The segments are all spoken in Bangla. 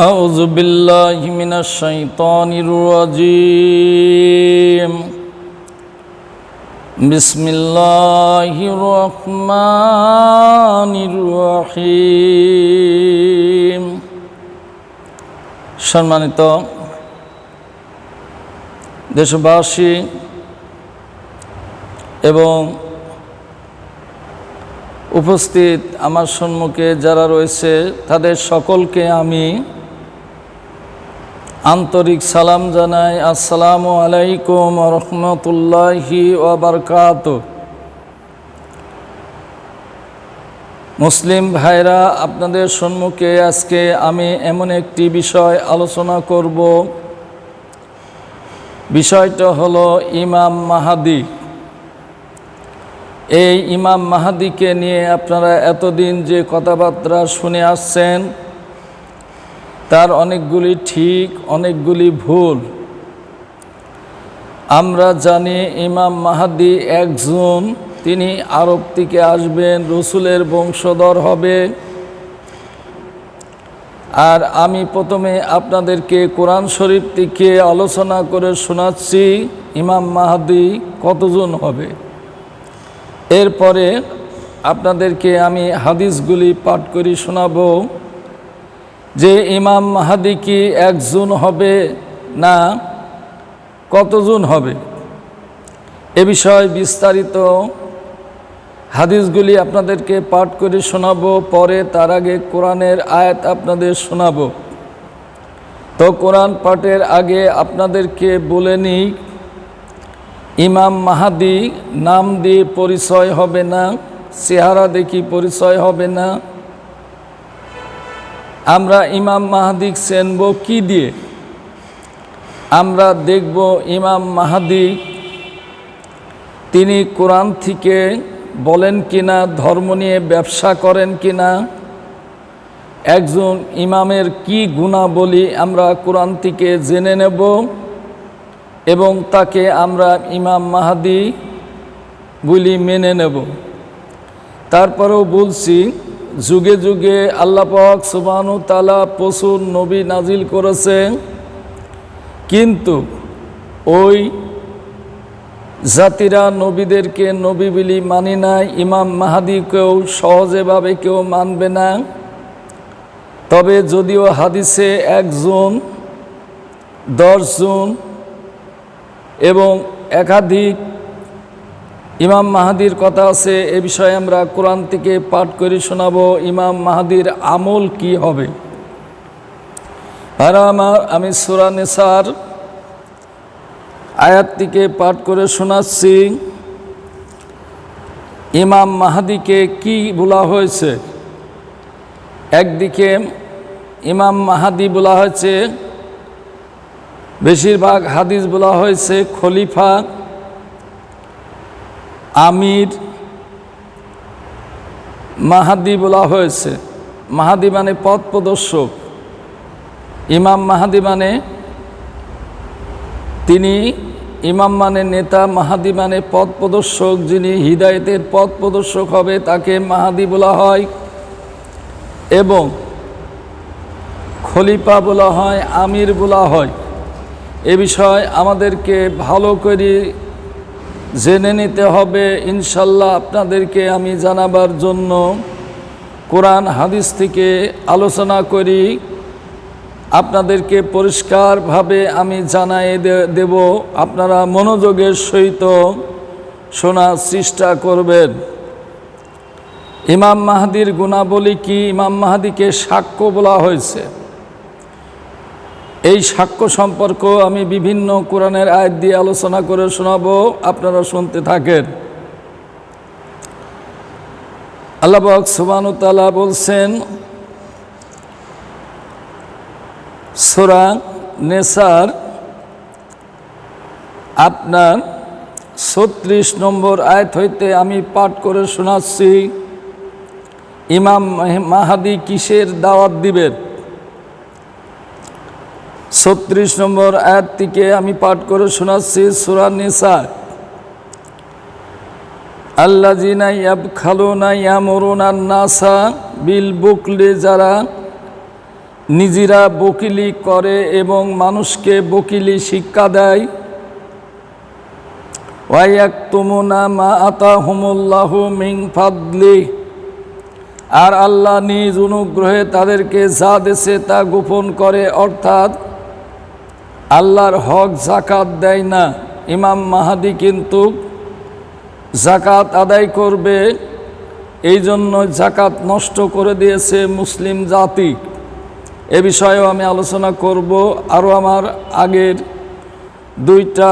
أعوذ بالله من الشيطان الرجيم بسم الله الرحمن الرحيم সম্মানিত দেশবাসী এবং উপস্থিত আমার সম্মুখে যারা রয়েছে তাদের সকলকে আমি আন্তরিক সালাম জানাই। আসসালামু আলাইকুম ওয়া রাহমাতুল্লাহি ওয়া বারাকাতুহু। মুসলিম ভাইরা, আপনাদের সম্মুখে আজকে আমি এমন একটি বিষয় আলোচনা করব। বিষয়টা হলো ইমাম মাহদী। এই ইমাম মাহদীকে নিয়ে আপনারা এতদিন যে কথাবার্তা শুনে আসছেন তার অনেকগুলি ঠিক, অনেকগুলি ভুল। আমরা জানি ইমাম মাহদী একজন, তিনি আরব থেকে আসবেন, রসুলের বংশধর হবে। আর আমি প্রথমে আপনাদেরকে কোরআন শরীফ থেকে আলোচনা করে শোনাচ্ছি ইমাম মাহদী কতজন হবে। এরপরে আপনাদেরকে আমি হাদিসগুলি পাঠ করে শোনাবো যে ইমাম মাহদী কি একজন হবে না কতজন হবে। এ বিষয়ে বিস্তারিত হাদিসগুলি আপনাদেরকে পাঠ করে শোনাবো। পরে তার আগে কোরআনের আয়াত আপনাদের শোনাবো। তো কোরআন পাঠের আগে আপনাদেরকে বলে নিই, ইমাম মাহদী নাম দিয়ে পরিচয় হবে না, চেহারা দেখি পরিচয় হবে না। আমরা ইমাম মাহদী চিনব কি দিয়ে? আমরা দেখব ইমাম মাহদী তিনি কোরআন থেকে বলেন কিনা, ধর্ম নিয়ে ব্যবসা করেন কিনা, একজন ইমামের কি গুণাবলী আমরা কোরআন থেকে জেনে নেব এবং তাকে আমরা ইমাম মাহদী বলি মেনে নেব। তারপরেও বলছি, যুগে যুগে আল্লাহ পাক সুবহানাহু ওয়া তাআলা প্রচুর নবী নাজিল করেছেন, কিন্তু ওই জাতিরা নবীদেরকে নবী বলি মানি নাই। ইমাম মাহদীকেও সহজেভাবে কেউ মানবে না। তবে যদিও হাদিসে একজন, 10 জন এবং একাধিক ইমাম মাহদীর কথা আছে, এ বিষয়ে আমরা কোরআন থেকে পাঠ করে শোনাবো ইমাম মাহদীর আমল কি হবে। আর আমি সূরা নিসার আয়াত থেকে পাঠ করে শোনাচ্ছি। ইমাম মাহদীকে কি বলা হয়েছে? একদিকে ইমাম মাহদী বলা হয়েছে, বেশিরভাগ হাদিস বলা হয়েছে খলিফা, আমির। মাহদী বলা হয়েছে, মাহদী মানে পথ প্রদর্শক। ইমাম মাহদী মানে তিনি, ইমাম মানে নেতা, মাহদী মানে পথ প্রদর্শক। যিনি হিদায়েতের পথ প্রদর্শক হবে তাকে মাহদী বলা হয়, এবং খলিফা বলা হয়, আমির বলা হয়। এ বিষয় আমাদেরকে ভালো করে জেনে নিতে হবে। ইনশাল্লাহ আপনাদেরকে আমি জানাবার জন্য কোরআন হাদিস থেকে আলোচনা করি, আপনাদেরকে পরিষ্কারভাবে আমি জানাই দেব। আপনারা মনোযোগের সহিত শোনার চেষ্টা করবেন। ইমাম মাহদীর গুণাবলী কি? ইমাম মাহদীকে সাক্ষ্য বলা হয়েছে। এই সাক্ষ্য সম্পর্ক আমি বিভিন্ন কোরআনের আয়াত দিয়ে আলোচনা করে শোনাবো, আপনারা শুনতে থাকেন। আল্লাহ পাক সুবহানাহু ওয়া তাআলা বলছেন সূরা নিসার আপনার 36 নম্বর আয়াত হইতে আমি পাঠ করে শোনাচ্ছি। ইমাম মাহদী কিসের দাওয়াত দিবেন? 36 নম্বর আয়াত থেকে আমি পাঠ করে শোনাচ্ছি সূরা নিসা। আল্লাযিনা ইয়াবখালুনা ইয়ামুরুনা আন-নাসা বিল বুকলি, যারা নিজেরা বকিলি করে এবং মানুষকে বকিলি শিক্ষা দেয়। ওয়ায়াকতুমুনা মা আতাহুমুল্লাহু মিন ফাদলি, আর আল্লাহ নিজ অনুগ্রহে তাদেরকে যা দেশে তা গোপন করে, অর্থাৎ আল্লাহর হক জাকাত দেয় না। ইমাম মাহাদি কিন্তু জাকাত আদায় করবে, এই জন্য জাকাত নষ্ট করে দিয়েছে মুসলিম জাতি। এ বিষয়েও আমি আলোচনা করব। আরও আমার আগের 2টা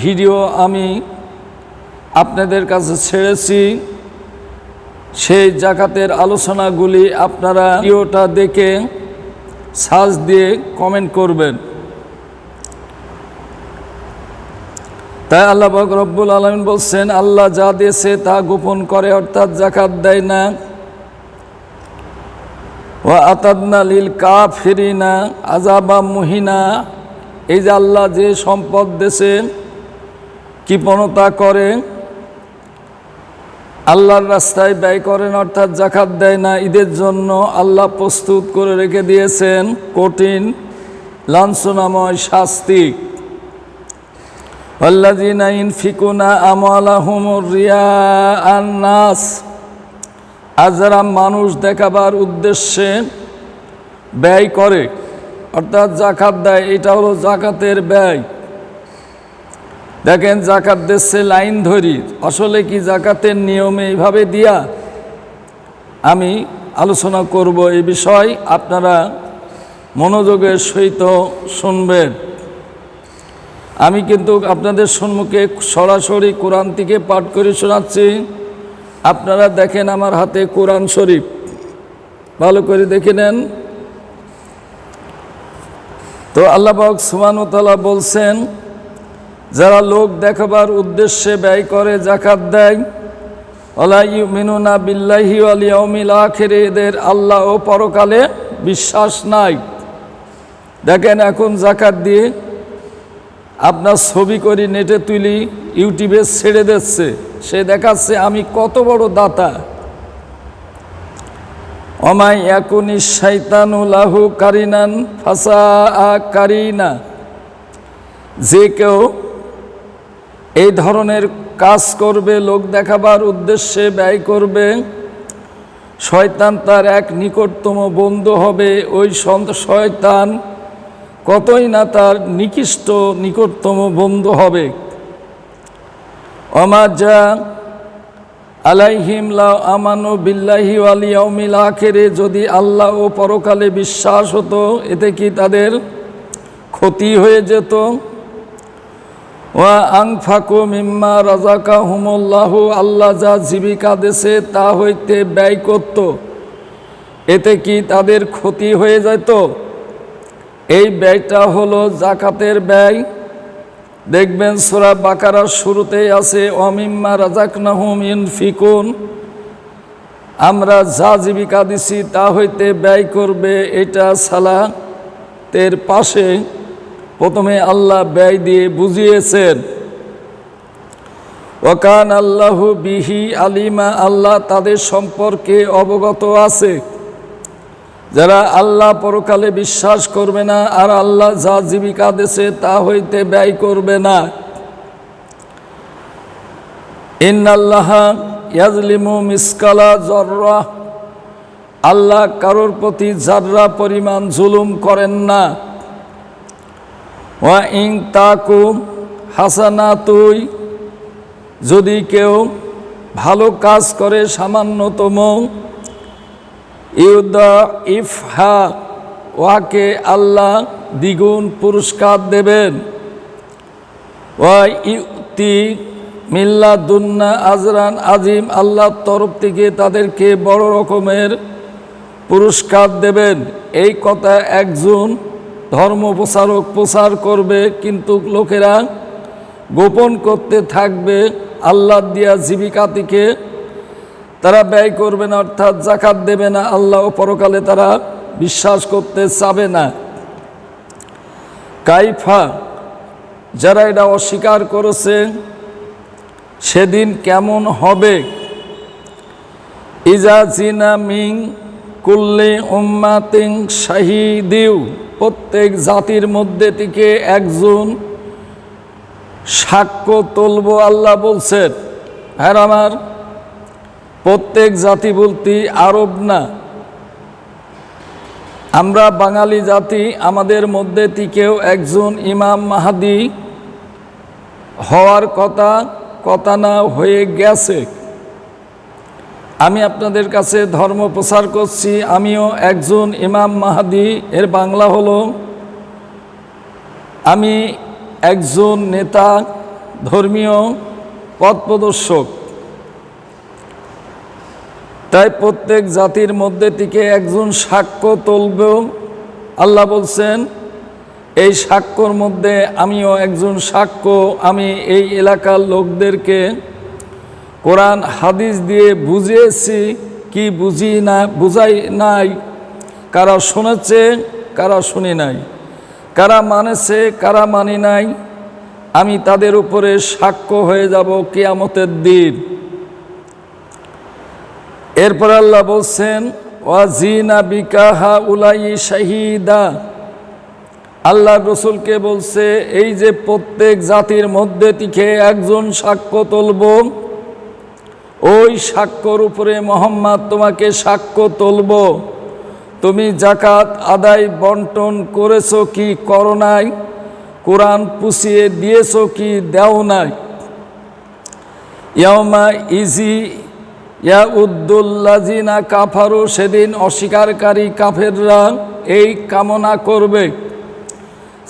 ভিডিও আমি আপনাদের কাছে ছেড়েছি, সেই জাকাতের আলোচনাগুলি আপনারা ভিডিওটা দেখে সার্চ দিয়ে কমেন্ট করবেন। তাই আল্লাহ পাক রব্বুল আলামিন বলছেন, আল্লাহ যা দিয়েছে তা গোপন করে, অর্থাৎ জাকাত দেয় না। ওয়া আতাদনা লিল কাফিরিনা আযাবা মুহিনা, এই যে আল্লাহ যে সম্পদ দেশে কৃপণতা করে, আল্লাহর রাস্তায় ব্যয় করেন, অর্থাৎ জাকাত দেয় না, ঈদের জন্য আল্লাহ প্রস্তুত করে রেখে দিয়েছেন কঠিন লাঞ্ছনাময় শাস্তি। আল্লাযীনা ইনফিকুনা আমওয়ালাহুম রিয়াআন নাস, আর যারা মানুষ দেখাবার উদ্দেশ্যে ব্যয় করে, অর্থাৎ জাকাত দেয়, এটা হলো জাকাতের ব্যয়। দেখেন জাকাত দিচ্ছে লাইন ধরি, আসলে কি জাকাতের নিয়মে এইভাবে দিয়া? আমি আলোচনা করব এই বিষয়, আপনারা মনোযোগের সহিত শুনবেন। আমি কিন্তু আপনাদের সম্মুখে সরাসরি কোরআন থেকে পাঠ করে শোনাচ্ছি। আপনারা দেখেন আমার হাতে কোরআন শরীফ, ভালো করে দেখে নেন। তো আল্লাহ পাক সুবহানাহু ওয়া তাআলা বলছেন, যারা লোক দেখাবার উদ্দেশ্যে ব্যয় করে, জাকাত দেয়, ওয়ালা ইউমিনুনা বিল্লাহি ওয়াল ইয়াউমিল আখির, এদের আল্লাহ ও পরকালে বিশ্বাস নাই। দেখেন এখন জাকাত দিয়ে আপনার ছবি করে নেটে তুলি ইউটিউবে ছেড়ে দিচ্ছে, সে দেখাচ্ছে আমি কত বড় দাতা। ওমাই ইয়াকুনি শাইতানু লাহু কারিনান ফাসাআ কারিনা, যে কেউ এই ধরনের কাজ করবে, লোক দেখাবার উদ্দেশ্যে ব্যয় করবে, শয়তান তার এক নিকটতম বন্ধু হবে। ওই শয়তান কতই না তার নিকটতম বন্ধু হবে। ওমা যা আলাইহিম লা আমানু বিল্লাহি ওয়াল ইয়াউমিল আখির, যদি আল্লাহ ও পরকালে বিশ্বাস হতো, এতে কি তাদের ক্ষতি হয়ে যেত? ওয়া আনফাকু মিম্মা রাযাকাহুমুল্লাহু, আল্লাহ যা জীবিকা দেশে তা হইতে ব্যয় করত, এতে কি তাদের ক্ষতি হয়ে যেত? এই ব্যয়টা হলো জাকাতের ব্যয়। দেখবেন সূরা বাকারার শুরুতেই আছে, ওয়ামিম্মা রাযাকনাহুম ইউনফিকুন, আমরা যা জীবিকা দিছি তা হইতে ব্যয় করবে। এটা সালাতের পাশে প্রথমে আল্লাহ ব্যয় দিয়ে বুঝিয়েছেন। ওয়াকান আল্লাহু বিহি আলিমা, আল্লাহ তাদের সম্পর্কে অবগত আছে। যারা আল্লাহ পরকালে বিশ্বাস করবে না আর আল্লাহ যা জীবিকা দেশে তা হইতে ব্যয় করবে না। ইন্নাল্লাহা ইয়াজলিমু মিসকালা যাররা, আল্লাহ কারোর প্রতি যাররা পরিমাণ জুলুম করেন না। ওয়া ইন তাকু হাসানাতুই, যদি কেউ ভালো কাজ করে সামান্যতম, ইউদাইফহা, ওয়াকে আল্লাহ দ্বিগুণ পুরস্কার দেবেন। ওয়া ইউতি মিল্লাদুন্না আজরান আজিম, আল্লাহর তরফ থেকে তাদেরকে বড় রকমের পুরস্কার দেবেন। এই কথা একজন ধর্ম প্রচারক প্রচার করবে, কিন্তু লোকেরা গোপন করতে থাকবে। আল্লাহ দিয়া জীবিকা থেকে তারা ব্যয় করবে না, অর্থাৎ জাকাত দেবে না, আল্লাহ ও পরকালে তারা বিশ্বাস করতে চাবে না। কাইফা, যারা এটা অস্বীকার করেছে সেদিন কেমন হবে। ইজা জিনা মিং কুল্লি উম্মাতিন শাহিদিউ, প্রত্যেক জাতির মধ্যে থেকে একজন সাক্ষ্য তুলব আল্লাহ বলছেন। হ্যাঁ, আমার প্রত্যেক জাতি বলতে আরব না, আমরা বাঙালি জাতি, আমাদের মধ্যে থেকেও একজন ইমাম মাহদী হওয়ার কথা না হয়ে গেছে। আমি আপনাদের কাছে ধর্ম প্রচার করছি, আমিও একজন ইমাম মাহদী। এর বাংলা হলো আমি একজন নেতা, ধর্মীয় পথ প্রদর্শক। তাই প্রত্যেক জাতির মধ্যে থেকে একজন সাক্ষ্য তুলব আল্লাহ বলছেন। এই সাক্ষ্যর মধ্যে আমিও একজন সাক্ষ্য। আমি এই এলাকার লোকদেরকে কোরআন হাদিস দিয়ে বুঝিয়েছি, কি বুঝাই নাই, কারা শুনেছে কারা শুনি নাই, কারা মানেছে কারা মানি নাই, আমি তাদের উপরে সাক্ষ্য হয়ে যাব কিয়ামতের দিন। এরপর আল্লাহ বলছেন ওয়াজিনা বিকাহা উলাই শাহিদা। আল্লাহ রসুলকে বলছে এই যে প্রত্যেক জাতির মধ্যে থেকে একজন সাক্ষ্য তুলব, ওই সাক্ষ্যর উপরে মোহাম্মদ তোমাকে সাক্ষ্য তুলব, তুমি জাকাত আদায় বন্টন করেছো কি করো নাই, কোরআন পুষিয়ে দিয়েছো কি দেও নাই। ইয়াউমা ইজি ইয়াউদ্দুল্লাযিনা কাফারু, সেদিন অস্বীকারী কাফেররা এই কামনা করবে,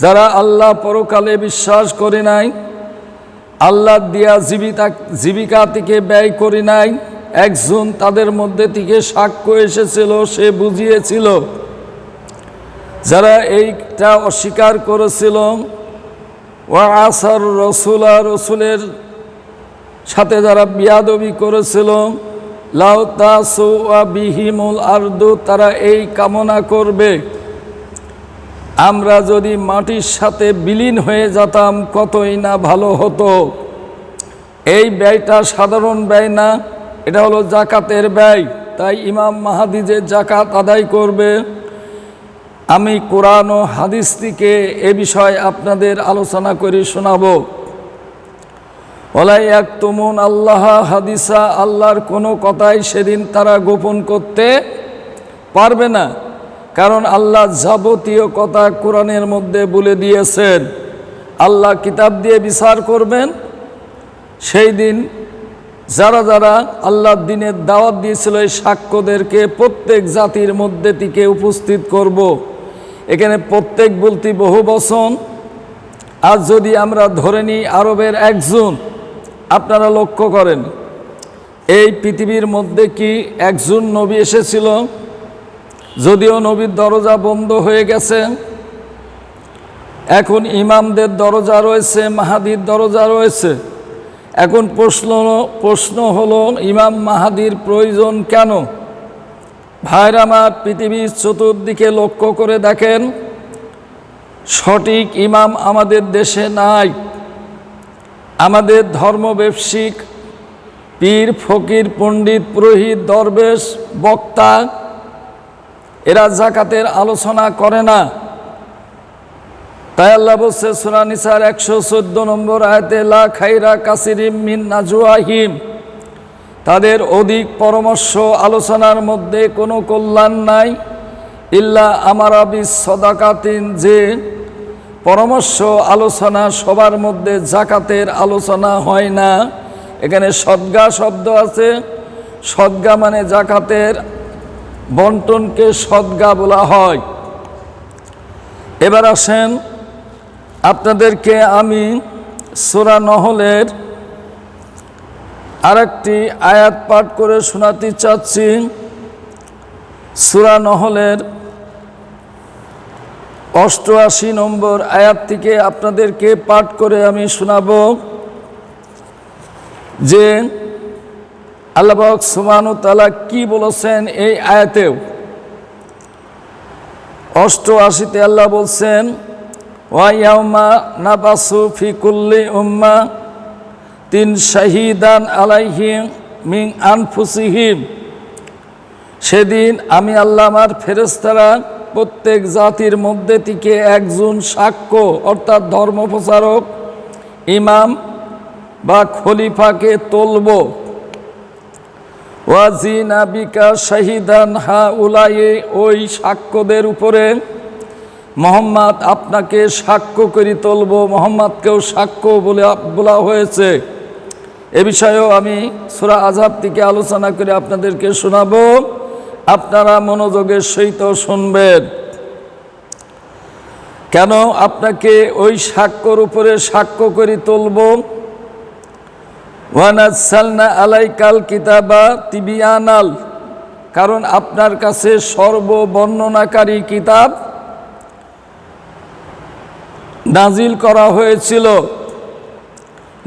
যারা আল্লাহ পরকালে বিশ্বাস করে নাই, আল্লাহ দিয়া জীবিকা থেকে ব্যয় করি নাই। একজন তাদের মধ্যে থেকে সাক্ষ্য এসেছিল, সে বুঝিয়েছিল। যারা এইটা অস্বীকার করেছিল, ওয়া আসার রসুলা, রসুলের সাথে যারা বিয়াদবি করেছিল, লাউ তাসুয়া বিহিমুল আরদু, তারা এই কামনা করবে আমরা যদি মাটির সাথে বিলীন হয়ে যেতাম কতই না ভালো হতো। এই ব্যয়টা সাধারণ ব্যয় না, এটা হলো জাকাতের ব্যয়। তাই ইমাম মাহদী যে জাকাত আদায় করবে, আমি কোরআন ও হাদিস থেকে এ বিষয়ে আপনাদের আলোচনা করে শোনাবো। ওয়ালা ইয়াকতুমুন আল্লাহ হাদিসা, আল্লাহর কোনো কথাই সেদিন তারা গোপন করতে পারবে না, কারণ আল্লাহ যাবতীয় কথা কোরআনের মধ্যে বলে দিয়েছেন। আল্লাহ কিতাব দিয়ে বিচার করবেন। সেই দিন যারা যারা আল্লাহর দিনের দাওয়াত দিয়েছিল, এই সাক্ষ্যদেরকে প্রত্যেক জাতির মধ্যে থেকে উপস্থিত করব। এখানে প্রত্যেক বলতে বহু বচন। আজ যদি আমরা ধরে নিই আরবের একজন, আপনারা লক্ষ্য করেন এই পৃথিবীর মধ্যে কি একজন নবী এসেছিল? যদিও নবীর দরজা বন্ধ হয়ে গেছে, এখন ইমামদের দরজা রয়েছে, মাহাদির দরজা রয়েছে। এখন প্রশ্ন হলো ইমাম মাহাদির প্রয়োজন কেন? ভাইরা আমার, পৃথিবীর চতুর্দিকে লক্ষ্য করে দেখেন, সঠিক ইমাম আমাদের দেশে নাই। আমাদের ধর্ম ব্যবসায়িক পীর ফকির পণ্ডিত পুরোহিত দরবেশ বক্তা এরা জাকাতের আলোচনা করে না। তাই আল্লাহ বলছে সূরা নিসার 114 নম্বর আয়াতে, লা খাইরা কাসিরিম মিন নাজওয়াহিম, তাদের অধিক পরামর্শ আলোচনার মধ্যে কোনো কল্যাণ নাই, ইল্লা আমারা বিস সাদাকাতিন, যে পরামর্শ আলোচনা সবার মধ্যে জাকাতের আলোচনা হয় না। এখানে সদগা শব্দ আছে, সদগা মানে জাকাতের বন্টনকে সদগা বলা হয়। এবার আসেন, আপনাদেরকে আমি সূরা নহলের আরেকটি আয়াত পাঠ করে শোনাতে চাচ্ছি। সূরা নহলের 88 নম্বর আয়াত থেকে আপনাদেরকে পাঠ করে আমি শোনাব যে আল্লাহ পাক সুবহানাহু ওয়া তাআলা কি বলেছেন এই আয়াতেও। 88তে আল্লাহ বলছেন, ওয়া ইয়াউমা নাবাসু ফি কুল্লি উম্মাতিন শাহিদান আলাইহিম মিন আনফুসিহিম, সেদিন আমি আল্লাহ আমার ফেরেশতারা প্রত্যেক জাতির মধ্যে থেকে একজন সাক্ষ্য অর্থাৎ ধর্মপ্রচারক ইমাম বা খলিফাকে তুলব। ওয়াজিনা বিকা শাহিদান হা উলাই, ওই সাক্ষ্যদের উপরে মোহাম্মদ আপনাকে সাক্ষ্য করে তুলব। মোহাম্মদকেও সাক্ষ্য বলা হয়েছে। এ বিষয়েও আমি সূরা আযহাব থেকে আলোচনা করে আপনাদেরকে শোনাবো, আপনারা মনোযোগের সহিত শুনবেন। কেন আপনাকে ওই সাক্ষ্যর উপরে সাক্ষ্য করে তুলব? ওয়ানাজ্জালনা আলাইকাল কিতাবা তিবিয়ানাল, কারণ আপনার কাছে সর্ববর্ণনাকারী কিতাব নাজিল করা হয়েছিল।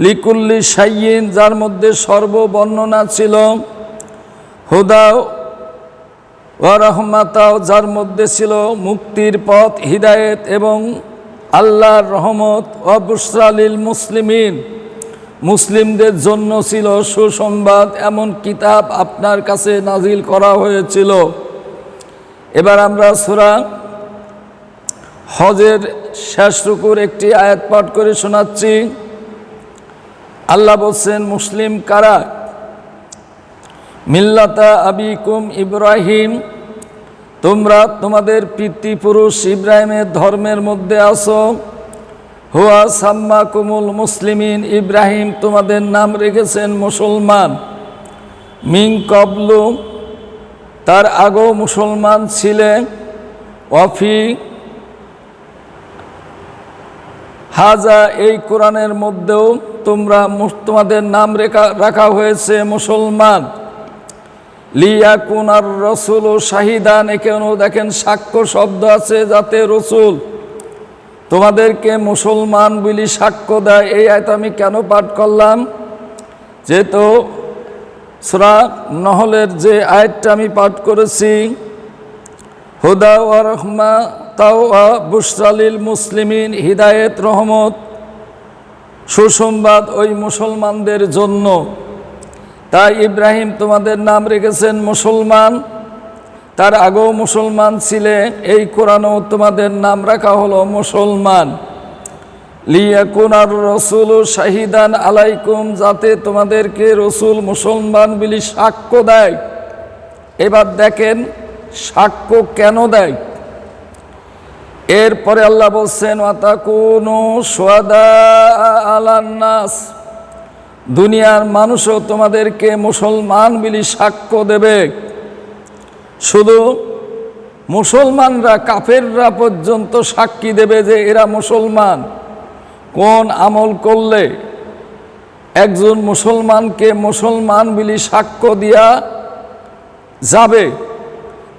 লিকুল্লি শাইইন, যার মধ্যে সর্ববর্ণনা ছিল। হুদা ওয়া রাহমাতাও, যার মধ্যে ছিল মুক্তির পথ, হিদায়েত এবং আল্লাহর রহমত। ওয়া বুশরা লিল মুসলিমিন, মুসলিমদের জন্য ছিল সুসংবাদ। এমন কিতাব আপনার কাছে নাজিল করা হয়েছিল। এবার আমরা সূরা হজের শেষ রুকুর একটি আয়াত পাঠ করে শোনাচ্ছি। আল্লাহ বলছেন, মুসলিম কারা? মিল্লাতা আবিকুম ইব্রাহিম, তোমরা তোমাদের পিতৃপুরুষ ইব্রাহিমের ধর্মের মধ্যে আছো। হুয়া সাম্মাকুমুল মুসলিমিন, ইব্রাহিম তোমাদের নাম রেখেছেন মুসলমান। মিন কবলু, তার আগেও মুসলমান ছিলেন। ওয়াফি হাজা, এই কোরআনের মধ্যেও তোমাদের নাম রাখা হয়েছে মুসলমান। লিয়াকুনার রসুল ও শাহিদান, এখানেও দেখেন সাক্ষ্য শব্দ আছে, যাতে রসুল তোমাদেরকে মুসলমান বলি সাক্ষ্য দেয়। এই আয়াত আমি কেন পাঠ করলাম? যেহেতু সূরা নহলের যে আয়াতটা আমি পাঠ করেছি, হুদা ওয়া রাহমাতাও ওয়া বুশরা লিল মুসলিমিন, হিদায়েত, রহমত, সুসংবাদ ওই মুসলমানদের জন্য। তাই ইব্রাহিম তোমাদের নাম রেখেছেন মুসলমান, তার আগেও মুসলমান ছিলে। এই কোরআনেও তোমাদের নাম রাখা হলো মুসলমান। লিয়াকুনার রসুল শাহিদান আলাইকুম, যাতে তোমাদেরকে রসুল মুসলমান বলি সাক্ষ্য দেয়। এবার দেখেন সাক্ষ্য কেন দেয়। এরপরে আল্লাহ বলছেন, ওয়াতাকুনু শুহাদা আলান নাস, দুনিয়ার মানুষও তোমাদেরকে মুসলমান বলি সাক্ষ্য দেবে। শুধু মুসলমানরা, কাফেররা পর্যন্ত সাক্ষী দেবে যে এরা মুসলমান। কোন আমল করলে একজন মুসলমানকে মুসলমান বলি সাক্ষ্য দিয়া যাবে?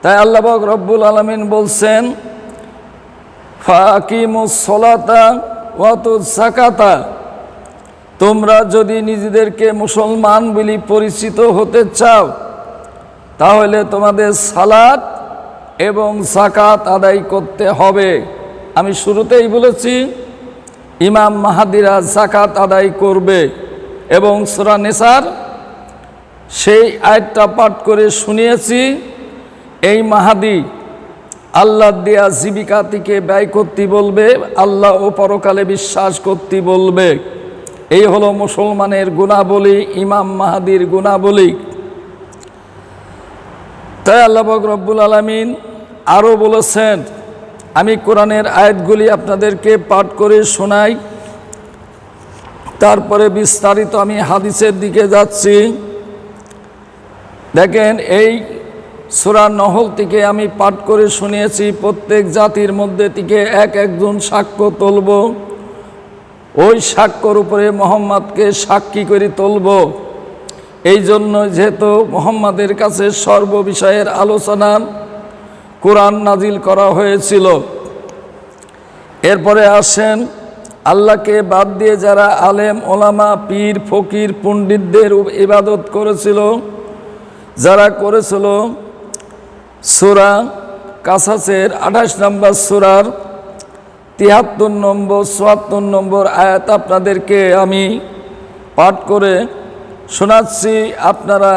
তাই আল্লাহ পাক রব্বুল আলামিন বলছেন, ফাকিমুস সলাতা ওয়াতুজ যাকাতা, তোমরা যদি নিজেদেরকে মুসলমান বলি পরিচিত হতে চাও, তাহলে তোমাদের সালাত এবং যাকাত আদায় করতে হবে। আমি শুরুতেই বলেছি ইমাম মাহাদিরা যাকাত আদায় করবে, এবং সূরা নিসার সেই আয়াতটা পাঠ করে শুনিয়েছি। এই মাহাদি আল্লাহ দেয়া জীবিকা থেকে ব্যয় করতে বলবে, আল্লাহ ও পরকালে বিশ্বাস করতে বলবে। এই হলো মুসলমানের গুণাবলী, ইমাম মাহাদির গুণাবলী। তাই আল্লাহ পাক রব্বুল আলামিন আরও বলেছেন, আমি কোরআনের আয়াতগুলি আপনাদেরকে পাঠ করে শোনাই, তারপরে বিস্তারিত আমি হাদিসের দিকে যাচ্ছি। দেখেন, এই সূরা নহল থেকে আমি পাঠ করে শুনিয়েছি, প্রত্যেক জাতির মধ্যে থেকে একজন সাক্ষ্য তুলব। ওই সাক্ষ্যর উপরে মোহাম্মদকে সাক্ষী করে তুলব। এই জন্য যেহেতু মোহাম্মদের কাছে সর্ববিষয়ের আলোচনা কোরআন নাজিল করা হয়েছিল। এরপরে আসেন, আল্লাহকে বাদ দিয়ে যারা আলেম, ওলামা, পীর, ফকির, পণ্ডিতদের ইবাদত করেছিল, যারা করেছিল, সূরা কাসাসের 28 নম্বর সূরার 73 নম্বর 74 নম্বর আয়াত আপনাদেরকে আমি পাঠ করে শোনাচ্ছি। আপনারা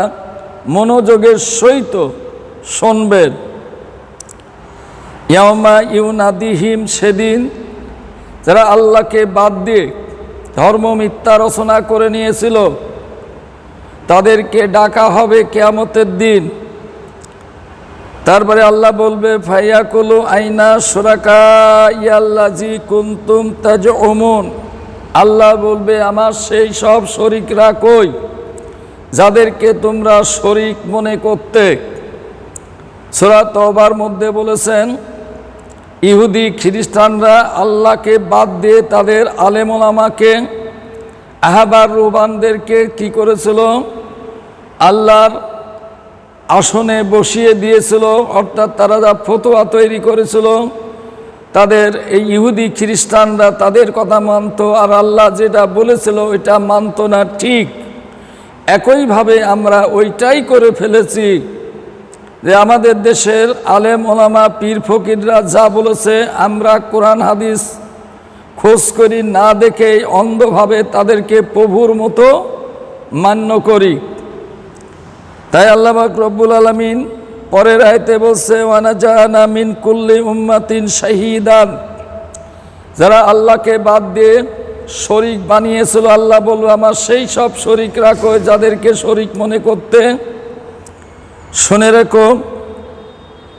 মনোযোগের সহিত শুনবেন। ইয়াউমা ইউনাদিহিম, সেদিন যারা আল্লাহকে বাদ দিয়ে ধর্ম মিথ্যা রচনা করে নিয়েছিল তাদেরকে ডাকা হবে কিয়ামতের দিন। তারপরে আল্লাহ বলবে ফায়াকুলু আইনা শুরাকা ইয়াল্লাজি কুনতুম তাজউমুন, আল্লাহ বলবে আমার সেই সব শরীকরা কই যাদেরকে তোমরা শরীক মনে করতে। সূরা তওবার মধ্যে বলেছেন ইহুদি খ্রিস্টানরা আল্লাহকে বাদ দিয়ে তাদের আলেম ওলামাকে, আহবার রুহবানদেরকে কি করেছিল, আল্লাহর আসনে বসিয়ে দিয়েছিল, অর্থাৎ তারা যা ফতোয়া তৈরি করেছিল তাদের এই ইহুদি খ্রিস্টানরা তাদের কথা মানত, আর আল্লাহ যেটা বলেছিল ওইটা মানত না। ঠিক একইভাবে আমরা ওইটাই করে ফেলেছি যে আমাদের দেশের আলেম ওলামা পীর ফকিররা যা বলেছে আমরা কোরআন হাদিস খোঁজ করি না দেখেই অন্ধভাবে তাদেরকে প্রভুর মতো মান্য করি। তাই আল্লাহ পাক রব্বুল আলামিন পরের আয়াতে বলছে ওয়ানাজানা মিন কুল্লি উম্মাতিন শাহিদান, যারা আল্লাহকে বাদ দিয়ে শরীক বানিয়েছিল আল্লাহ বলবে আমার সেই সব শরীকরা কই যাদেরকে শরীক মনে করতে। শুনে রেখো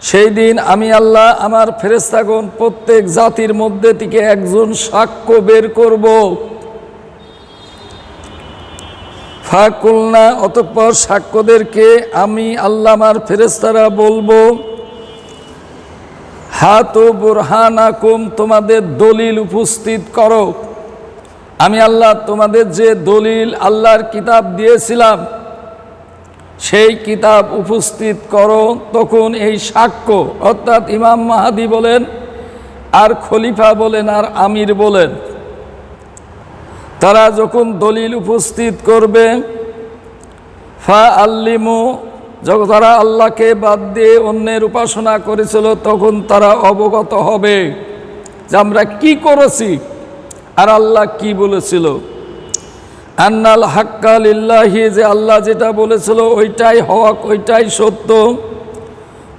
সেই দিন আমি আল্লাহ আমার ফেরেশতাগণ প্রত্যেক জাতির মধ্যে থেকে একজন সাক্ষ্য বের করব। ফাকুলনা, অতঃপর সাক্ষ্যদেরকে আমি আল্লাহ আমার ফেরেশতারা বলবো হাতু বুরহানাকুম, তোমাদের দলিল উপস্থিত করো। আমি আল্লাহ তোমাদের যে দলিল আল্লাহর কিতাব দিয়েছিলাম সেই কিতাব উপস্থিত করো। তখন এই সাক্ষ্য অর্থাৎ ইমাম মাহাদি বলেন আর খলিফা বলেন আর আমির বলেন, তারা যখন দলিল উপস্থিত করবে ফা আল্লিমু, যখন তারা আল্লাহকে বাদ দিয়ে অন্যের উপাসনা করেছিল তখন তারা অবগত হবে যে আমরা কি করেছি আর আল্লাহ কি বলেছিল। আন্নাল হাক্কা লিল্লাহি, যে আল্লাহ যেটা বলেছিল ওইটাই হক, ওইটাই সত্য।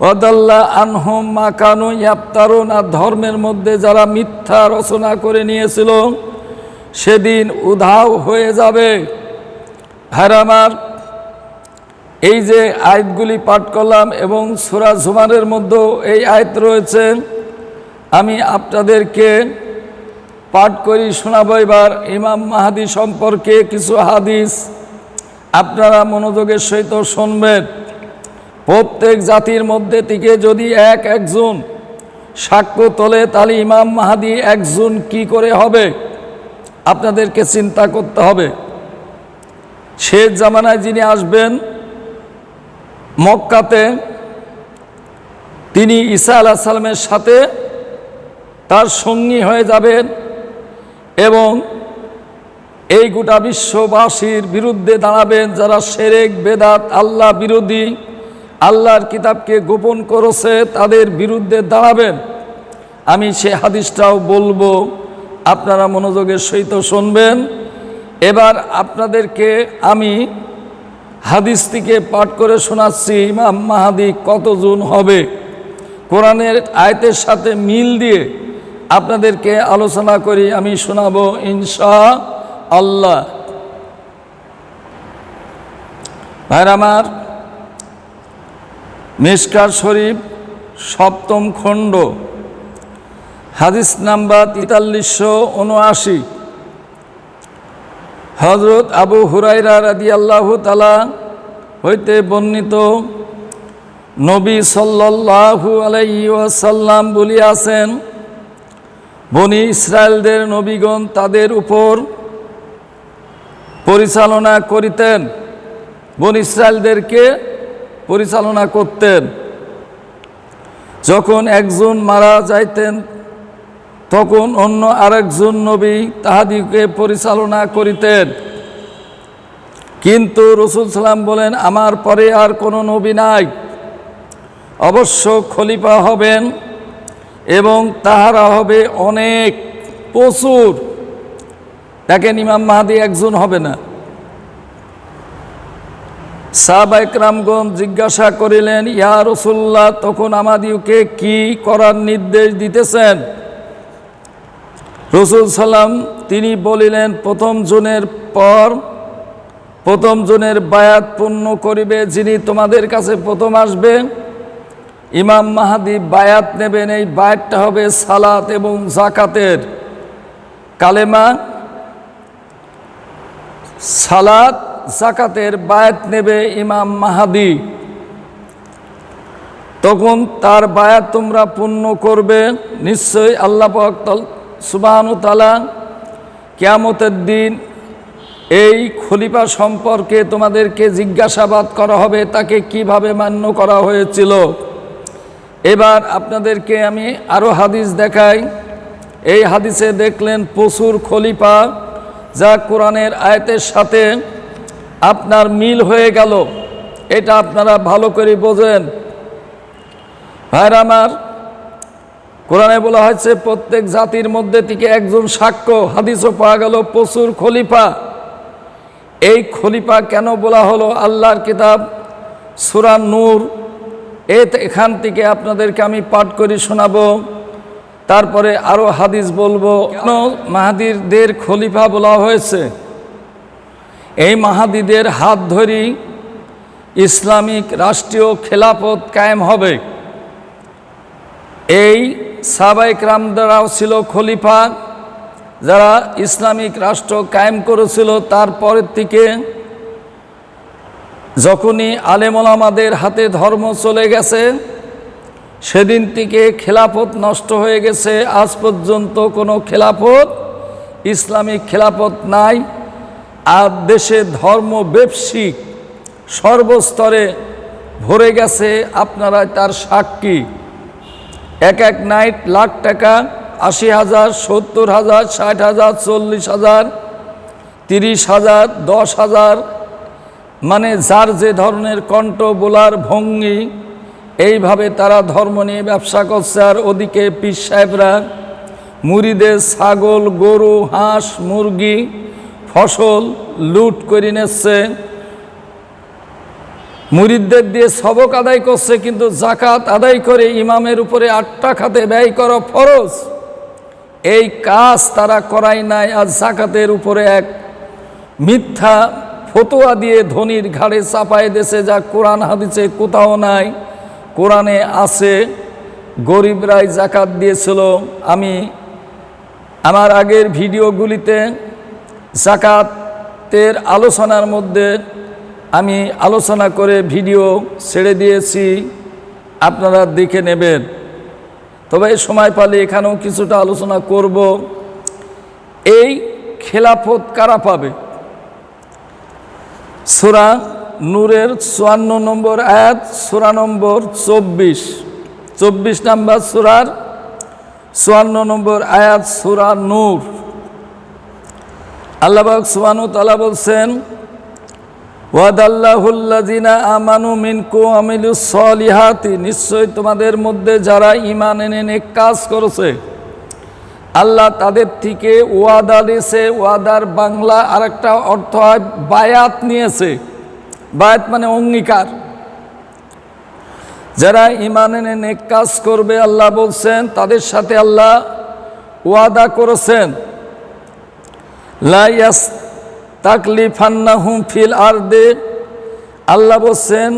ওয়াদাল্লা আনহুম মা কানু ইয়াফতারুন, আর ধর্মের মধ্যে যারা মিথ্যা রচনা করে নিয়েছিল সেদিন উধাও হয়ে যাবে। হারামার এই যে আয়াতগুলি পাঠ করলাম এবং সূরা জুমারের মধ্যেও এই আয়াত রয়েছে, আমি আপনাদেরকে পাঠ করি শোনাবো এবার ইমাম মাহাদি সম্পর্কে কিছু হাদিস। আপনারা মনোযোগের সহিত শুনবেন। প্রত্যেক জাতির মধ্যে থেকে যদি একজন সাক্ষ্য তোলে তাহলে ইমাম মাহাদি একজন কি করে হবে আপনাদেরকে চিন্তা করতে হবে। শেষ জামানায় যিনি আসবেন মক্কাতে, তিনি ঈসা আলাইহিস সালামের সাথে তার সঙ্গী হয়ে যাবেন এবং এই গোটা বিশ্ববাসীর বিরুদ্ধে দাঁড়াবেন যারা শিরক বেদাত আল্লাহ বিরোধী আল্লাহর কিতাবকে গোপন করেছে তাদের বিরুদ্ধে দাঁড়াবেন। আমি সে হাদিসটাও বলবো, আপনারা মনোযোগের সহিত শুনবেন। এবার আপনাদেরকে আমি হাদিস থেকে পাঠ করে শোনাচ্ছি ইমাম মাহাদি কতজন হবে, কোরআনের আয়াতের সাথে মিল দিয়ে আপনাদেরকে আলোচনা করি, আমি শোনাবো ইনশাআল্লাহ। ভাইরা আমার, মিশকাত শরীফ 7ম খণ্ড হাদিস নাম্বার 4379, হযরত আবু হুরায়রা রাদিয়াল্লাহু তাআলা হইতে বর্ণিত, নবী সাল্লাল্লাহু আলাইহি ওয়াসাল্লাম বলিয়াছেন, বনি ইসরায়েলদের নবীগণ তাদের উপর পরিচালনা করিতেন, বনি ইসরায়েলদেরকে পরিচালনা করতেন। যখন একজন মারা যাইতেন তখন অন্য আরেকজন নবী তাহাদিকে পরিচালনা করিতেন। কিন্তু রাসূল সাল্লাম বলেন, আমার পরে আর কোনো নবী নাই, অবশ্য খলিফা হবেন এবং তাহারা হবে অনেক, প্রচুর। দেখেন, ইমাম মাহদী একজন হবে না, সাহাবা একরামগণ জিজ্ঞাসা করিলেন, ইয়া রাসূলুল্লাহ, তখন আমাদিওকে কি করার নির্দেশ দিতেছেন? রাসূল সাল্লাম তিনি বলিলেন, প্রথম জনের বায়াত পূর্ণ করিবে যিনি তোমাদের কাছে প্রথম আসবে। ইমাম মাহদী বায়াত নেবেন, এই বায়াতটা হবে সালাত এবং যাকাতের। কালেমা, সালাত, যাকাতের বায়াত নেবে ইমাম মাহদী। তখন তার বায়াত তোমরা পূর্ণ করবে। নিশ্চয়ই আল্লাহ পাক সুবহানাহু ওয়া তাআলা কিয়ামতের দিন এই খলিফা সম্পর্কে তোমাদেরকে জিজ্ঞাসাবাদ করা হবে, তাকে কিভাবে মান্য করা হয়েছিল। এবার আপনাদেরকে আমি আরও হাদিস দেখাই। এই হাদিসে দেখলেন প্রচুর খলিফা, যা কোরআনের আয়াতের সাথে আপনার মিল হয়ে গেল। এটা আপনারা ভালো করে বোঝেন। ভাইরা আমার, কোরআনে বলা হয়েছে প্রত্যেক জাতির মধ্যে থেকে একজন সাক্ষ্য। হাদিসও পাওয়া গেল প্রচুর খলিফা। এই খলিফা কেন বলা হলো? আল্লাহর কিতাব সূরা নূর, এখান থেকে আপনাদেরকে আমি পাঠ করে শোনাবো, তারপরে আরও হাদিস বলবো। কেন মাহাদিদের খলিফা বলা হয়েছে? এই মাহাদিদের হাত ধরেই ইসলামিক রাষ্ট্রীয় খেলাফত কায়েম হবে। এই সাহাবায়ে কেরামরাও ছিল খলিফা, যারা ইসলামিক রাষ্ট্র কায়েম করেছিল। তারপরের থেকে যখনই আলেম ওলামাদের হাতে ধর্ম চলে গেছে, সেদিন থেকে খেলাফত নষ্ট হয়ে গেছে। আজ পর্যন্ত কোনো খেলাফত, ইসলামিক খেলাফত নাই। আর দেশে ধর্ম ব্যবসায়িক সর্বস্তরে ভরে গেছে। আপনারা তার সাক্ষী। এক নাইট লাখ টাকা, ৮০,০০০, ৭০,০০০, ৬০,০০০, ৪০,০০০, ৩০,০০০, ১০,০০০, মানে যার যে ধরনের কণ্ঠ বলার ভঙ্গি, এইভাবে তারা ধর্ম নিয়ে ব্যবসা করছে। আর ওদিকে পীর সাহেবরা মুরিদের ছাগল, গরু, হাঁস, মুরগি, ফসল লুট করে নিচ্ছে। মুরিদদের দিয়ে সবক আদায় করছে, কিন্তু যাকাত আদায় করে ইমামের উপরে ৮টা খাতে ব্যয় করা ফরজ, এই কাজ তারা করাই নাই। আর যাকাতের উপরে এক মিথ্যা ফতোয়া দিয়ে ধনীর ঘাড়ে চাপায় দেশে, যা কোরআন হাদিসে কোথাও নাই। কোরআনে আছে গরিবরাই যাকাত দিয়েছিল। আমি আমার আগের ভিডিওগুলিতে যাকাতের আলোচনার মধ্যে আমি আলোচনা করে ভিডিও ছেড়ে দিয়েছি, আপনারা দেখে নেবেন। তবে সময় পালে এখানেও কিছুটা আলোচনা করব। এই খেলাফত কারা পাবে? সূরা নূরের ৫৪ নম্বর আয়াত, সূরা নম্বর ২৪ নম্বর সূরার ৫৪ নম্বর আয়াত, সূরা নূর। আল্লাহ পাক সুবহানাহু ওয়া তাআলা বলছেন, ওয়াদাল্লাহুল্লাযিনা আমানু মিনকুম ওয়া আমিলুস সলিহাতি, নিশ্চয় তোমাদের মধ্যে যারা ঈমান এনে নেক কাজ করেছে, আল্লাহ তাদের থেকে ওয়াদা দিয়েছে। ওয়াদার বাংলা আরেকটা অর্থ হয় বায়াত নিয়েছে। বায়াত মানে অঙ্গীকার। যারা ঈমান এনে নেক কাজ করবে, আল্লাহ বলছেন তাদের সাথে আল্লাহ ওয়াদা করেছেন, লা ইয়াস্তাকলিফান্নাহুম ফিল আরদে, আল্লাহ বলছেন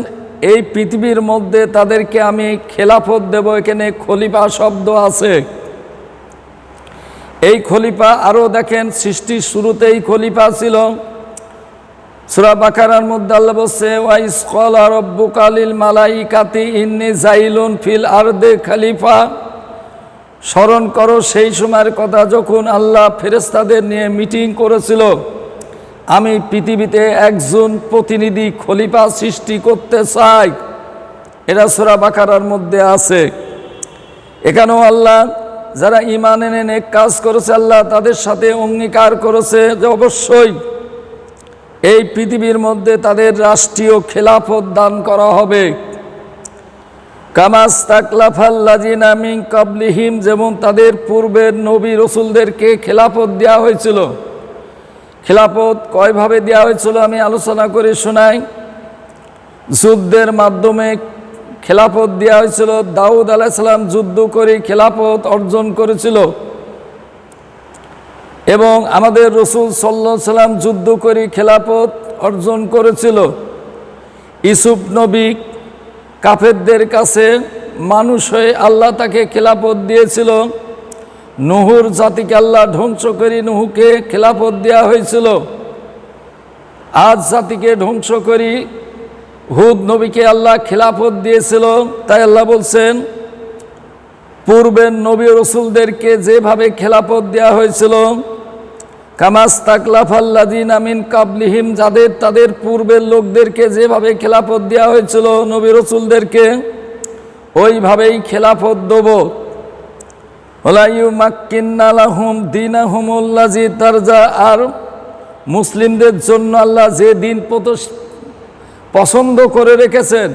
এই পৃথিবীর মধ্যে তাদেরকে আমি খেলাফত দেব। এখানে খলিফা শব্দ আছে। এই খলিফা আরও দেখেন, সৃষ্টির শুরুতেই খলিফা ছিল। সূরা বাকারার মধ্যে আল্লাহ বলছে, ওয়াইজ ক্বালা রাব্বুকা লিল মালাইকাতি ইন্নী জাইলুন ফিল আরদে খলিফা। স্মরণ করো সেই সময়ের কথা যখন আল্লাহ ফেরেশতাদের নিয়ে মিটিং করেছিল, আমি পৃথিবীতে একজন প্রতিনিধি খলিফা সৃষ্টি করতে চাই। এটা সূরা বাকারার মধ্যে আছে। এখানেও আল্লাহ যারা ঈমান এনে নেক কাজ করেছে, আল্লাহ তাদের সাথে অঙ্গীকার করেছে যে অবশ্যই এই পৃথিবীর মধ্যে তাদের রাষ্ট্রীয় খেলাফত দান করা হবে। কামাস্তাকলাফাল্লাযিনা মিন ক্বাবলিহিম, যেমন তাদের পূর্বের নবী রসুলদেরকে খেলাফত দেওয়া হয়েছিল। খেলাফত কয়ভাবে দেওয়া হয়েছিল আমি আলোচনা করে শোনাই। যুদ্ধের মাধ্যমে খেলাফত দেওয়া হয়েছিল। দাউদ আলাইহিস সালাম যুদ্ধ করে খেলাফত অর্জন করেছিল এবং আমাদের রাসূল সাল্লাল্লাহু আলাইহি সাল্লাম যুদ্ধ করে খেলাফত অর্জন করেছিল। ইউসুফ নবী কাফেরদের কাছে মানুষ হয়ে আল্লাহ তাকে খেলাফত দিয়েছিল। নূহর জাতিকে আল্লাহ ধ্বংস করে নূহকে খেলাফত দেওয়া হয়েছিল। আদ জাতিকে ধ্বংস করি হুদ নবীকে আল্লাহ খেলাফত দিয়েছিল। তাই আল্লাহ বলছেন, পূর্বের নবী রসুলদেরকে যেভাবে খেলাফত দেওয়া হয়েছিল, কামাস্তাকলাফাল্লাযীনা মিন কাবলিহিম, তাদের পূর্বের লোকদেরকে যেভাবে খেলাফত দেওয়া হয়েছিল নবী রসুলদেরকে, ওইভাবেই খেলাফত দেব। ওয়ালা ইউমাক্কিন্না লাহুম দীনাহুমুল্লাযী তারজা, আর মুসলিমদের জন্য আল্লাহ যে দিন পছন্দ করে রেখেছেন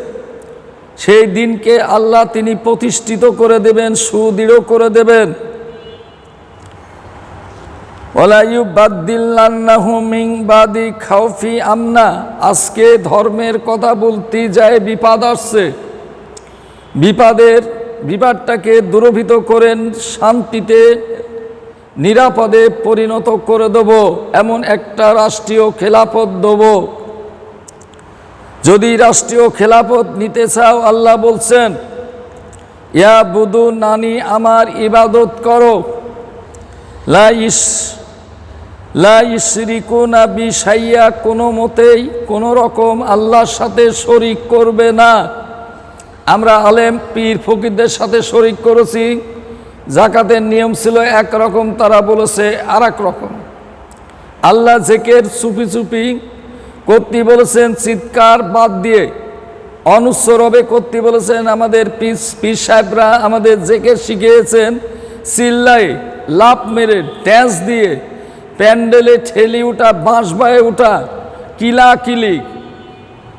সেই দিনকে আল্লাহ তিনি প্রতিষ্ঠিত করে দেবেন, সুদৃঢ় করে দেবেন। ওয়ালা ইউবাদদিল্লান্নাহু মিন বাদি খাউফি আমনা, আজকে ধর্মের কথা বলতে যায় বিপদ আসছে, বিপদটাকে দূরীভূত করেন, শান্তিতে নিরাপদে পরিণত করে দেব, এমন একটা রাষ্ট্রীয় খেলাফত দেব। যদি রাষ্ট্রীয় খেলাফত নিতে চাও, আল্লাহ বলছেন, ইয়া বুদু নানি, আমার ইবাদত করো, লা ইশরিকুনা বি শাইয়া, কোনো মতেই কোনো রকম আল্লাহর সাথে শরিক করবে না। আমরা আলেম পীর ফকিরদের সাথে শরিক করেছি। জাকাতের নিয়ম ছিল একরকম, তারা বলেছে আর এক রকম। আল্লাহ জেকের চুপি চুপি করতে বলেছেন, চিৎকার বাদ দিয়ে অনুচ্চরবে করতে বলেছেন। আমাদের পীর সাহেবরা আমাদের জেকের শিখিয়েছেন চিল্লাই, লাফ মেরে, ড্যান্স দিয়ে, প্যান্ডেলে ঠেলি উঠা, বাঁশ বায়ে উঠা, কিলাকিলি,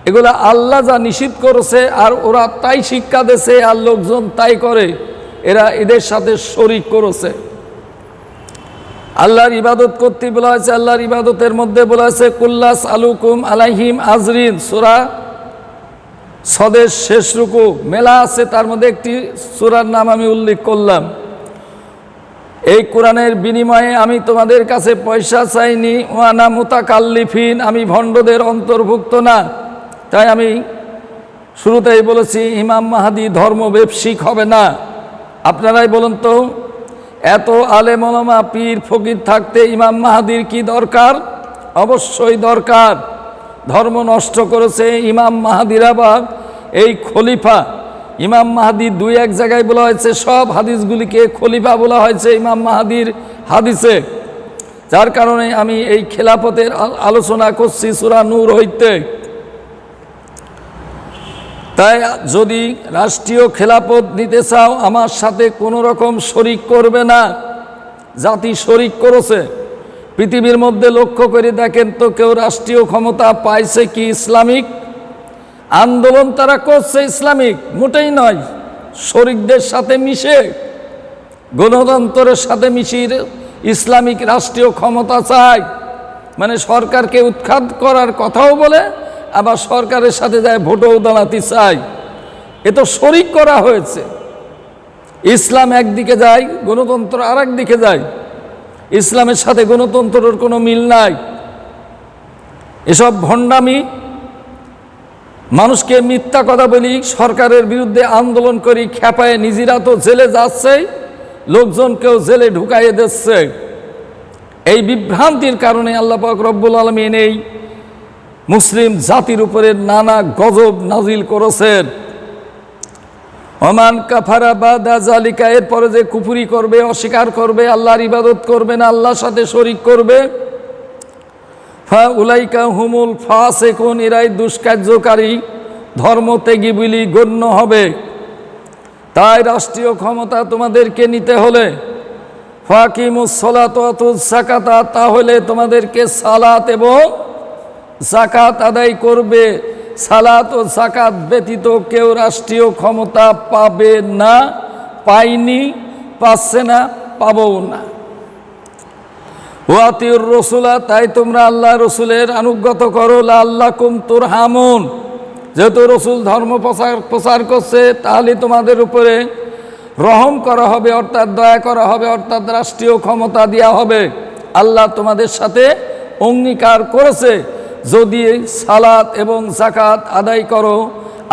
এগুলো আল্লাহ যা নিষিদ্ধ করেছে আর ওরা তাই শিক্ষা দিয়েছে আর লোকজন তাই করে, এরা এদের সাথে শরিক করেছে। আল্লাহর ইবাদত করতে বলা হয়েছে। আল্লাহর ইবাদতের মধ্যে বলা হয়েছে কুল্লাস আলুকুম আলাইহিম আজরিন, সূরা সদের শেষ রুকু, মেলা আছে, তার মধ্যে একটি সূরার নাম আমি উল্লেখ করলাম। এই কোরআনের বিনিময়ে আমি তোমাদের কাছে পয়সা চাইনি, ওয়ানা মুতাকাল্লিফিন, আমি ভণ্ডদের অন্তর্ভুক্ত না। তাই আমি শুরুতেই বলেছি, ইমাম মাহাদি ধর্ম ব্যবসায়িক হবে না। আপনারাই বলুন তো, এত আলেম ওলামা পীর ফকির থাকতে ইমাম মাহাদির কি দরকার? অবশ্যই দরকার। ধর্ম নষ্ট করেছে ইমাম মাহাদির, আবার এই খলিফা ইমাম মাহাদি দুই এক জায়গায় বলা হয়েছে, সব হাদিসগুলিকে খলিফা বলা হয়েছে ইমাম মাহাদির হাদিসে। যার কারণে আমি এই খেলাফতের আলোচনা করছি সূরা নূর হইতে। তাই যদি রাষ্ট্রীয় খেলাফত নিতে চাও, আমার সাথে কোনো রকম শরিক করবে না। জাতি শরিক করেছে। পৃথিবীর মধ্যে লক্ষ্য করে দেখেন তো, কেউ রাষ্ট্রীয় ক্ষমতা পাইছে কি ইসলামিক? আন্দোলন তারা করছে ইসলামিক মোটেই নয়, শরিকদের সাথে মিশে, গণতন্ত্রের সাথে মিশিয়ে ইসলামিক রাষ্ট্রীয় ক্ষমতা চায়। মানে সরকারকে উৎখাত করার কথাও বলে, আবার সরকারের সাথে যায় ভোটও দাঁড়াতে চায়। এ তো শরিক করা হয়েছে। ইসলাম একদিকে যায়, গণতন্ত্র আর একদিকে যায়। ইসলামের সাথে গণতন্ত্রের কোনো মিল নাই। এসব ভণ্ডামি, মানুষকে মিথ্যা কথা বলি, সরকারের বিরুদ্ধে আন্দোলন করি, খেপায় নিজেরা তো জেলে যাচ্ছে, লোকজনকেও জেলে ঢুকাইয়ে দিচ্ছে। এই বিভ্রান্তির কারণে আল্লাহ পাক রব্বুল আলামিন এই মুসলিম জাতির উপরে নানা গজব নাজিল করেছেন। ওমান কাফারা বাদা যালিকা, এরপরে যে কুফরি করবে, অস্বীকার করবে, আল্লাহর ইবাদত করবে না, আল্লাহর সাথে শরিক করবে, ফা উলাইকা হুমুল ফাসিকুন, এরাই দুষ্কার্যকারী, ধর্মত্যাগী বলি গণ্য হবে। তাই রাষ্ট্রীয় ক্ষমতা তোমাদেরকে নিতে হলে ফাকিমুস সালাত ওয়া আতুজ যাকাতা, তাহলে তোমাদেরকে সালাত এবং যাকাত আদায় করবে। সালাত ও যাকাত ব্যতীত কেউ রাষ্ট্রীয় ক্ষমতা পাবে না, পায়নি, পাচ্ছে না, পাবও না। ওয়াতিউর রাসূলা, তাই তোমরা আল্লাহ রসুলের আনুগত করো, লাআল্লাকুম তুরহামুন, যেহেতু রসুল ধর্ম প্রচার করছে, তাহলে তোমাদের উপরে রহম করা হবে, অর্থাৎ দয়া করা হবে, অর্থাৎ রাষ্ট্রীয় ক্ষমতা দেওয়া হবে। আল্লাহ তোমাদের সাথে অঙ্গীকার করেছে, যদি সালাত এবং যাকাত আদায় করো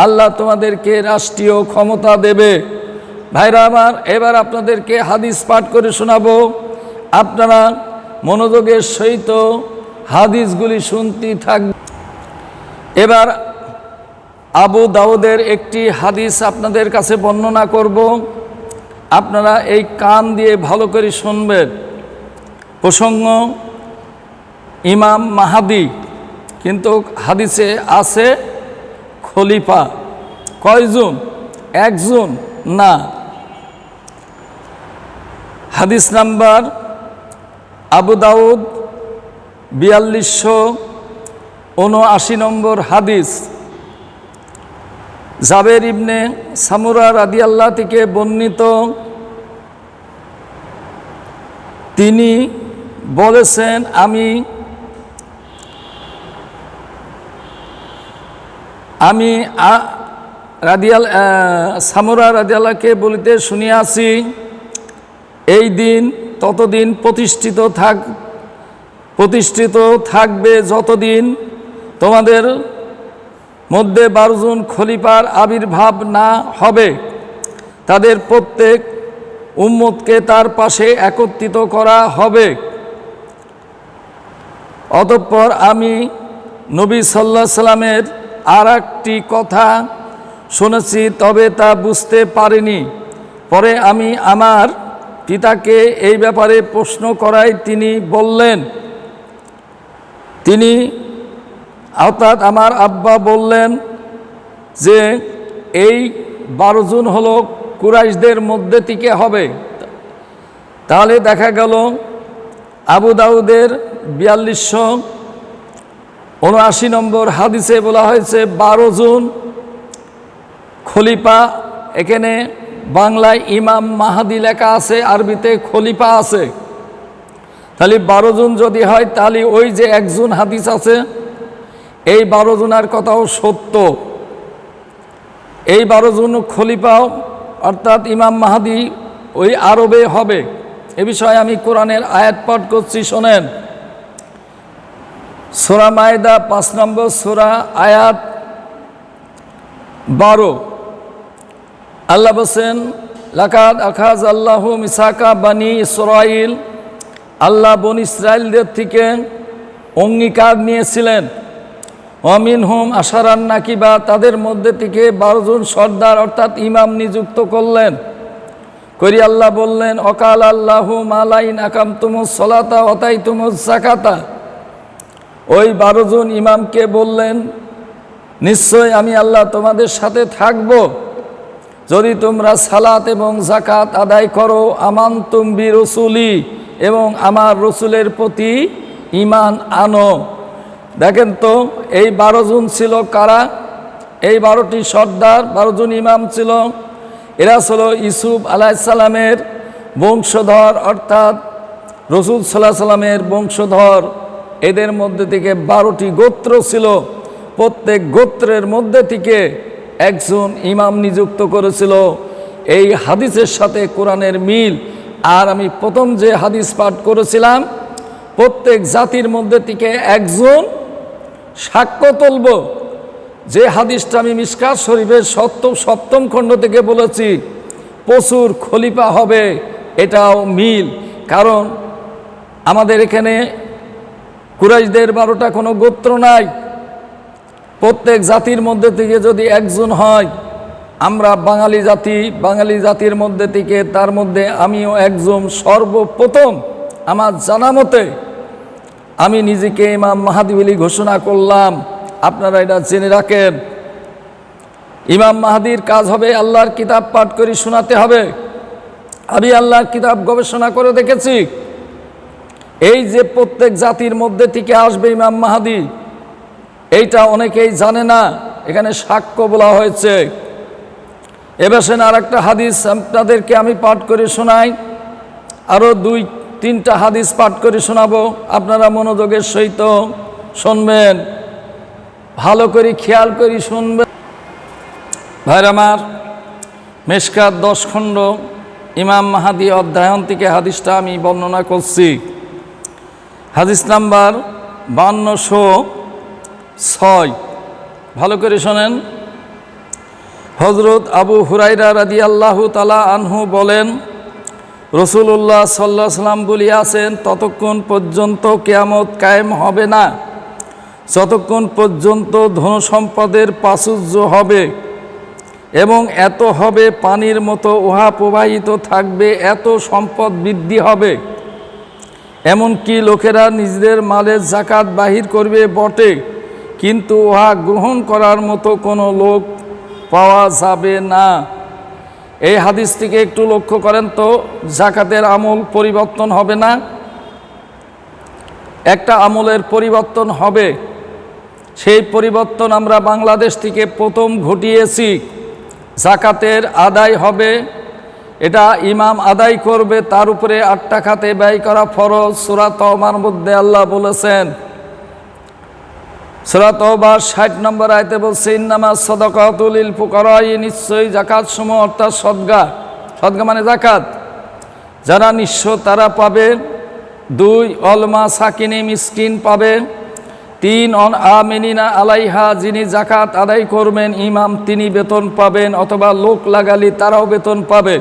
আল্লাহ তোমাদেরকে রাষ্ট্রীয় ক্ষমতা দেবে। ভাইরা আমার, এবার আপনাদেরকে হাদিস পাঠ করে শোনাবো। আপনারা মনোযোগের সহিত হাদিসগুলি শুনতে থাকবেন। এবার আবু দাউদের একটি হাদিস আপনাদের কাছে বর্ণনা করব, আপনারা এই কান দিয়ে ভালো করে শুনবেন। প্রসঙ্গ ইমাম মাহাদি, কিন্তু হাদিসে আছে খলিফা। কয়জন? একজন না। হাদিস নাম্বার আবু দাউদ 4279 নম্বর হাদিস। জাবের ইবনে সামুরা রাদিয়াল্লাহু থেকে বর্ণিত, তিনি বলেছেন, আমি সামুরা রাদিয়াল্লাহকে বলিতে শুনিয়াছি, এই দিন ততদিন প্রতিষ্ঠিত থাকবে যতদিন তোমাদের মধ্যে 12 জন খলিফার আবির্ভাব না হবে। তাদের প্রত্যেক উম্মতকে তার পাশে একত্রিত করা হবে। অতঃপর আমি নবী সাল্লাল্লাহু আলাইহি সাল্লামের আর একটি কথা শুনেছি, তবে তা বুঝতে পারিনি। পরে আমি আমার পিতাকে এই ব্যাপারে প্রশ্ন করায় তিনি বললেন, অর্থাৎ আমার আব্বা বললেন যে এই 12 জন হলো কুরাইশদের মধ্যে থেকে হবে। তাহলে দেখা গেল আবু দাউদের 4279 নম্বর হাদিসে বলা হয়েছে 12 জন খলিফা। এখানে বাংলায় ইমাম মাহাদি লেখা আছে, আরবিতে খলিফা আছে। তাহলে 12 জন যদি হয়, তাহলে ওই যে একজন হাদিস আছে, এই 12 জনের কথাও সত্য। এই 12 জন খলিফাও অর্থাৎ ইমাম মাহাদি ওই আরবে হবে। এ বিষয়ে আমি কোরআনের আয়াত পাঠ করছি, শোনেন। সূরা মায়েদা 5 নম্বর সূরা, আয়াত 12। আল্লাহ বলেন, লাকাদ আখায আল্লাহু মিসাকা বানি ইসরাঈল, আল্লাহ বনী ইসরাইলদের থেকে অঙ্গীকার নিয়েছিলেন। ওয়ামিনহুম আশারান নাকিবা, তাদের মধ্যে থেকে 12 জন সর্দার অর্থাৎ ইমাম নিযুক্ত করলেন। করি আল্লাহ বললেন, অকাল আল্লাহু মালাইন আকামতুমুস সালাতা ওয়াতাইতুমুজ যাকাতা। ওই 12 জন ইমামকে বললেন, নিশ্চয় আমি আল্লাহ তোমাদের সাথে থাকব যদি তোমরা সালাত এবং যাকাত আদায় করো। আমানতুম বি রাসূলি, এবং আমার রসুলের প্রতি ঈমান আনো। দেখেন তো এই 12 জন ছিল কারা? এই 12টি সর্দার, 12 জন ইমাম ছিল। এরা ছিল ইউসুফ আলাইহিস সালামের বংশধর, অর্থাৎ রসুল সাল্লাল্লাহু আলাইহি সাল্লামের বংশধর। এদের মধ্যে থেকে 12টি গোত্র ছিল, প্রত্যেক গোত্রের মধ্যে থেকে একজন ইমাম নিযুক্ত করেছিল। এই হাদিসের সাথে কোরআনের মিল। আর আমি প্রথম যে হাদিস পাঠ করেছিলাম, প্রত্যেক জাতির মধ্যে থেকে একজন সাক্ষ্য তুলব। যে হাদিসটা আমি মিশকাত শরীফের 7ম খণ্ড থেকে বলেছি, প্রচুর খলিফা হবে, এটাও মিল। কারণ আমাদের এখানে কুরাইশদের 12টা কোনো গোত্র নাই। প্রত্যেক জাতির মধ্যে থেকে যদি একজন হয়, আমরা বাঙালি জাতির মধ্যে থেকে, তার মধ্যে আমিও একজন। সর্বপ্রথম আমার জানা মতে আমি নিজেকে ইমাম মাহাদি বলে ঘোষণা করলাম। আপনারা এটা জেনে রাখেন। ইমাম মাহাদির কাজ হবে আল্লাহর কিতাব পাঠ করে শোনাতে হবে। আমি আল্লাহর কিতাব গবেষণা করে দেখেছি, এই যে প্রত্যেক জাতির মধ্যে থেকে আসবে ইমাম মাহাদি, এইটা অনেকেই জানে না। এখানে সাক্ষ্য বলা হয়েছে। এবার আর একটা হাদিস আপনাদেরকে আমি পাঠ করে শোনাই। আরও 2-3টা হাদিস পাঠ করে শোনাবো, আপনারা মনোযোগের সহিত শুনবেন। ভালো করে খেয়াল করে শুনবেন। ভাইরা আমার, মেশকাত 10 খণ্ড ইমাম মাহাদি অধ্যায়ন থেকে হাদিসটা আমি বর্ণনা করছি। হাদিস নাম্বার 5206। ভালো করে শোনেন। হযরত আবু হুরায়রা রাদিয়াল্লাহু তাআলা আনহু বলেন, রাসূলুল্লাহ সাল্লাল্লাহু আলাইহি ওয়াসাল্লাম বলিয়াছেন, ততক্ষণ পর্যন্ত কিয়ামত কায়েম হবে না যতক্ষণ পর্যন্ত ধনসম্পদের প্রাচুর্য হবে, এবং এত হবে পানির মতো উহা প্রবাহিত থাকবে, এত সম্পদ বৃদ্ধি হবে, এমনকি লোকেরা নিজেদের মালের যাকাত বাহির করবে বটে, কিন্তু উহা গ্রহণ করার মতো কোনো লোক পাওয়া যাবে না। এই হাদিস থেকে একটু লক্ষ্য করেন তো, যাকাতের আমল পরিবর্তন হবে না? একটা আমলের পরিবর্তন হবে। সেই পরিবর্তন আমরা বাংলাদেশ থেকে প্রথম ঘটিয়েছি। যাকাতের আদায় হবে, এটা ইমাম আদায় করবে, তার উপরে 8 টাকাতে ব্যয় করা ফরজ। সূরা তাওবার মধ্যে আল্লাহ বলেছেন, সূরা তাওবার 60 নম্বর আয়াতে বলছে, ইন্নামাস সাদাকাতু লিল ফুকারা, নিশ্চয়ই যাকাত সমূহ অর্থাৎ সদকা, সদকা মানে যাকাত, যারা নিঃস্ব তারা পাবে। 2 অল মাসাকিনি, মিসকিন পাবে। 3 অন আমিনিনা আলাইহা, যিনি যাকাত আদায় করবেন ইমাম তিনি বেতন পাবেন, অথবা লোক লাগালি তারাও বেতন পাবে।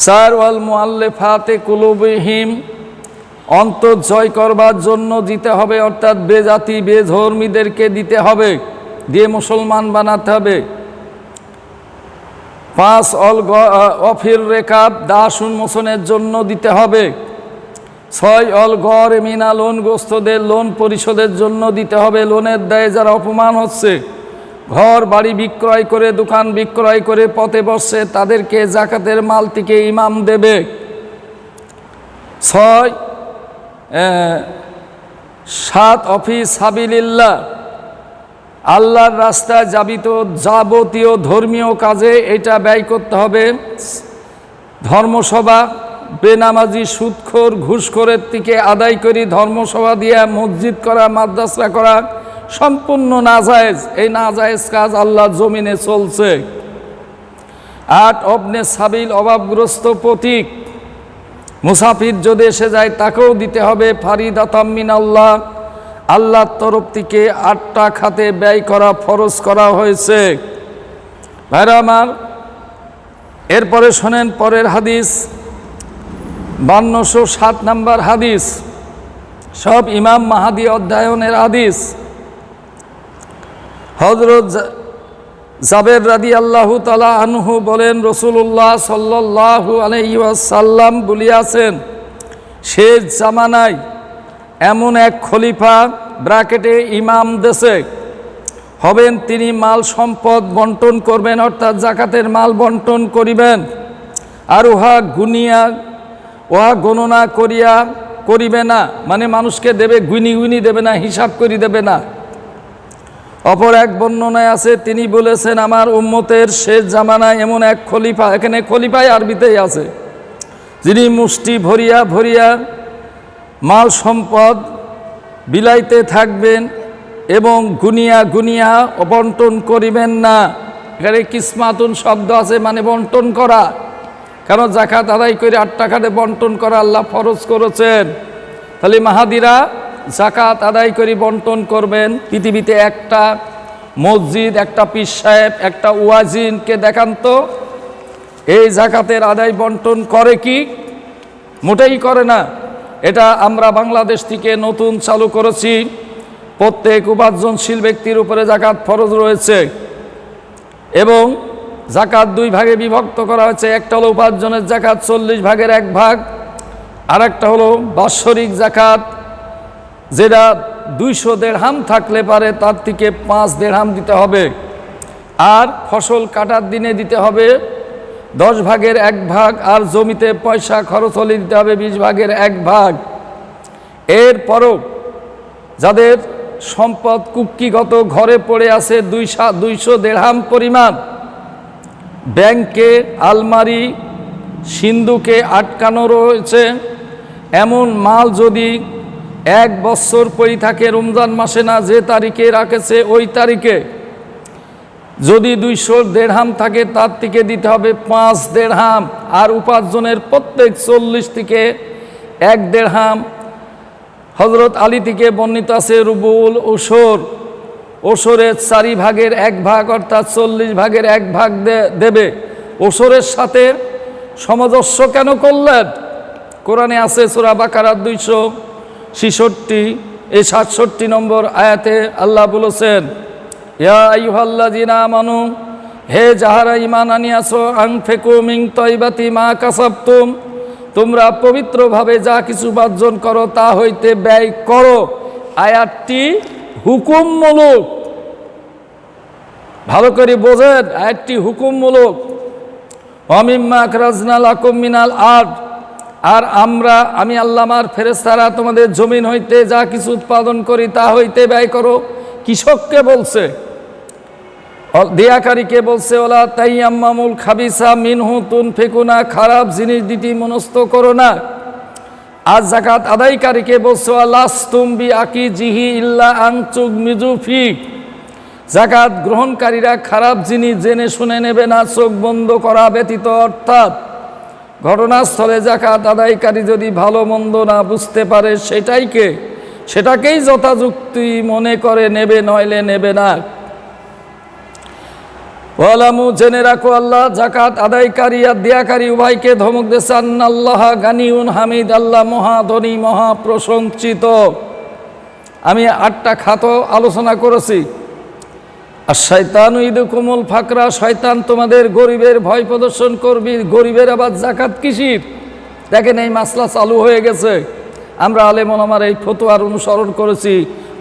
4 ওয়াল মুআল্লিফাতে কুলুবিহিম, অন্তর জয় করবার জন্য দিতে হবে, অর্থাৎ বেজাতি বেধর্মীদেরকে দিতে হবে, দিয়ে মুসলমান বানাতে হবে। 5 অল অফির রেকাব, দাস উন্মোচনের জন্য দিতে হবে। 6 অল গড় মিনা, লোনগ্রস্তদের লোন পরিশোধের জন্য দিতে হবে, লোনের দায়ে যারা অপমান হচ্ছে, ঘর বাড়ি বিক্রয় করে দোকান বিক্রয় করে পথে বসছে, তাদেরকে যাকাতের মাল থেকে ইমাম দেবে। 7 অফিস সাবিলিল্লাহ, আল্লাহর রাস্তায় যাবতীয় ধর্মীয় কাজে এটা ব্যয় করতে হবে। ধর্মসভা, বেনামাজি সুদখোর ঘুষখোরের থেকে আদায় করি ধর্মসভা দিয়া মসজিদ করা, মাদ্রাসা করা সম্পূর্ণ নাজায়েজ। এই নাজায়েজ কাজ আল্লাহর জমিনে চলছে। 8 অবনে সাবিল, অভাবগ্রস্ত পথিক মুসাফির যদি এসে যায় তাকেও দিতে হবে। ফারিদাতাম মিনাল্লাহ, আল্লাহর তরফ থেকে 8টা খাতে ব্যয় করা ফরজ করা হয়েছে। ভাইরা আমার, এরপরে শোনেন পরের হাদিস, 5207 নম্বর হাদিস, সব ইমাম মাহাদি অধ্যায়নের হাদিস। হযরত জাবের রাদিয়াল্লাহু তাআলা আনহু বলেন, রাসূলুল্লাহ সাল্লাল্লাহু আলাইহি ওয়াসাল্লাম বলিয়াছেন, শেষ জামানায় এমন এক খলিফা ব্র্যাকেটে ইমাম দেশে হবেন, তিনি মাল সম্পদ বন্টন করবেন, অর্থাৎ যাকাতের মাল বন্টন করিবেন, আর উহা গণনা করিবে না, মানে মানুষকে দেবে, গুনি দেবে না, হিসাব করি দেবে না। অপর এক বর্ণনায় আছে, তিনি বলেছেন, আমার উম্মতের শেষ জামানায় এমন এক খলিফা, এখানে খলিফাই আরবিতেই আছে, যিনি মুষ্টি ভরিয়া ভরিয়া মাল সম্পদ বিলাইতে থাকবেন এবং গুনিয়া বন্টন করিবেন না। এখানে কিসমাতুন শব্দ আছে, মানে বন্টন করা, কারণ যাকাত আদায় করে 8 টাকাতে বন্টন করা আল্লাহ ফরজ করেছেন। তাহলে মাহাদিরা যাকাত আদায় করে বন্টন করবেন। পৃথিবীতে একটা মসজিদ, একটা পীর সাহেব, একটা ওয়াজিনকে দেখান তো এই যাকাতের আদায় বন্টন করে কি? মোটেই করে না। এটা আমরা বাংলাদেশ থেকে নতুন চালু করেছি। প্রত্যেক উপার্জনশীল ব্যক্তির উপরে যাকাত ফরজ রয়েছে এবং যাকাত 2 ভাগে বিভক্ত করা হয়েছে। একটা হলো উপার্জনের যাকাত 40 ভাগের 1 ভাগ, আর একটা হলো বাৎসরিক যাকাত, যেটা 200 দিরহাম থাকলে পারে তার থেকে 5 দিরহাম দিতে হবে, আর ফসল কাটার দিনে দিতে হবে 10 ভাগের 1 ভাগ, আর জমিতে পয়সা খরচ হলে দিতে হবে 20 ভাগের 1 ভাগ। এরপরও যাদের সম্পদ কুক্ষিগত ঘরে পড়ে আছে 200 দিরহাম পরিমাণ, ব্যাংকে আলমারি সিন্ধুকে আটকানো রয়েছে, এমন মাল যদি 1 বছর পই থাকে রমজান মাসে না, যে তারিখে রাখেছে ওই তারিখে। যদি 200 দেড়হাম থাকে তার থেকে দিতে হবে 5 দেড়হাম, আর উপার্জনের প্রত্যেক 40 থেকে 1 দেড়হাম। হজরত আলী থেকে বর্ণিত আছে রুবুল ওসর, ওসরের 4 ভাগের 1 ভাগ অর্থাৎ 40 ভাগের 1 ভাগ দেবে। ওসরের সাথে সামঞ্জস্য কেন করলেন? কোরআনে আছে সূরা বাকারা 267 নম্বর আয়াতে আল্লাহ বলেছেন, ইয়া আইয়ুহাল্লাযিনা আমানু, হে যাহারা ঈমান আনিয়াছো, আনফিকু মিন তাইবাতি মা কাসাবতুম, তোমরা পবিত্রভাবে যা কিছু উপার্জন করো তা হইতে ব্যয় করো। আয়াতটি হুকুমমূলক, ভালো করে বোঝেন, আয়াতটি হুকুমমূলক। ওয়া মিম্মা আখরাজনা লাকুম মিনাল আরদ, আর আমি আল্লাহ আমার ফেরেশতারা তোমাদের জমিন হইতে যা কিছু উৎপাদন করি তা হইতে ব্যয় করো। কৃষককে বলছে, দেয়াকারীকে বলছে, ওলা তাইয়াম্মামুল খাবিসা মিনহু তুনফিকুনা, খারাপ জিনিস দিতে মনস্থ করো না। আর যাকাত আদায়কারীকে বলছে, লাস্তুম বিআকিজিহি ইল্লা আন তুগমিজু ফি, যাকাত গ্রহণকারীরা খারাপ জিনিস জেনে শুনে নেবে না চোখ বন্ধ করা ব্যতীত। অর্থাৎ ঘটনাস্থলে যাকাত আদায়কারী যদি ভালো মন্দ না বুঝতে পারে সেটাকেই যথাযুক্তি মনে করে নেবে, নইলে নেবে না। ওয়ালামু, জেনে রাখো, আল্লাহ যাকাত আদায়কারী আর দেয়াকারী উভয়কে ধমক দিয়েছে, আন্নাল্লাহ গানিউন হামিদ, আল্লাহ মহাধনী মহা প্রশংসিত। আমি 8টা খাত আলোচনা করেছি। আর শয়তানু ইদুকুমুল ফাকরা, শয়তান তোমাদের গরিবের ভয় প্রদর্শন করবি। গরিবের আবার জাকাত কিসির? দেখেন এই মাসলা চালু হয়ে গেছে। আমরা আলেম ওলামার এই ফতোয়ার অনুসরণ করেছি।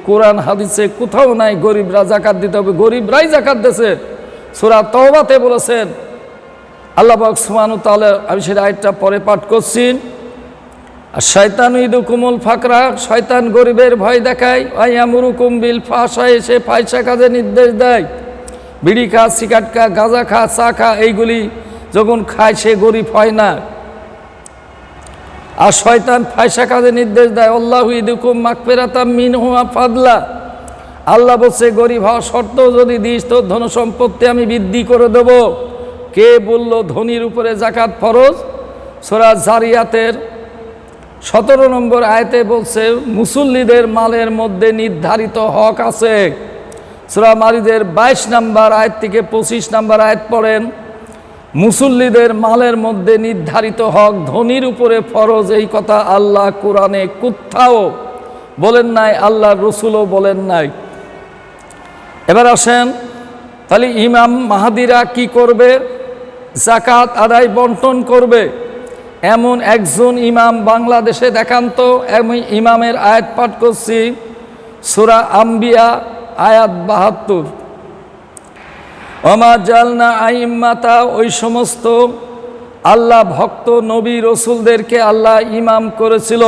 কোরআন হাদিসে কোথাও নাই গরিবরা জাকাত দিতে হবে। গরিবরাই জাকাত দিয়েছে। সূরা তাওবাতে বলেছেন আল্লাহ পাক সুবহানাহু ওয়া তাআলা, আমি সেটা আয়াতটা পরে পাঠ করছি। আর শয়তানু ইদুকুমুল ফাকরা, শয়তান গরিবের ভয় দেখায়। ওয়ায়ামুরুকুম বিল ফাহশা, এসে ফাহিশা কাজে নির্দেশ দেয়। বিড়ি খা, সিগারেট খা, গাঁজা খা, চা খা, এইগুলি যখন খায় সে গরিব হয় না। আর শয়তান ফাহিশা কাজে নির্দেশ দেয়। আল্লাহু ইদুকুম মাগফিরাতাম মিনহু ওয়া ফাদলা, আল্লাহ বলছে গরিব হওয়ার শর্ত যদি দিস তোর ধন সম্পত্তি আমি বৃদ্ধি করে দেব। কে বলল ধনীর উপরে জাকাত ফরজ? সূরা জারিয়াতের 17 নম্বর আয়াতে বলছে মুসল্লিদের মালের মধ্যে নির্ধারিত হক আছে। সূরা মারিদের 22 নম্বর আয়াত থেকে 25 নম্বর আয়াত পড়েন। মুসল্লিদের মালের মধ্যে নির্ধারিত হক ধনীর উপরে ফরজ, এই কথা আল্লাহ কোরআনে কোথাও বলেন নাই, আল্লাহর রাসূলও বলেন নাই। এবার আসেন, তাহলে ইমাম মাহাদিরা কি করবে? জাকাত আদায় বন্টন করবে। এমন একজন ইমাম বাংলাদেশে দেখান তো। আমি ইমামের আয়াত পাঠ করছি, সূরা আম্বিয়া আয়াত 72। ওমা জালনা আইম্মাতা, ওই সমস্ত আল্লাহ ভক্ত নবী রসুলদেরকে আল্লাহ ইমাম করেছিল।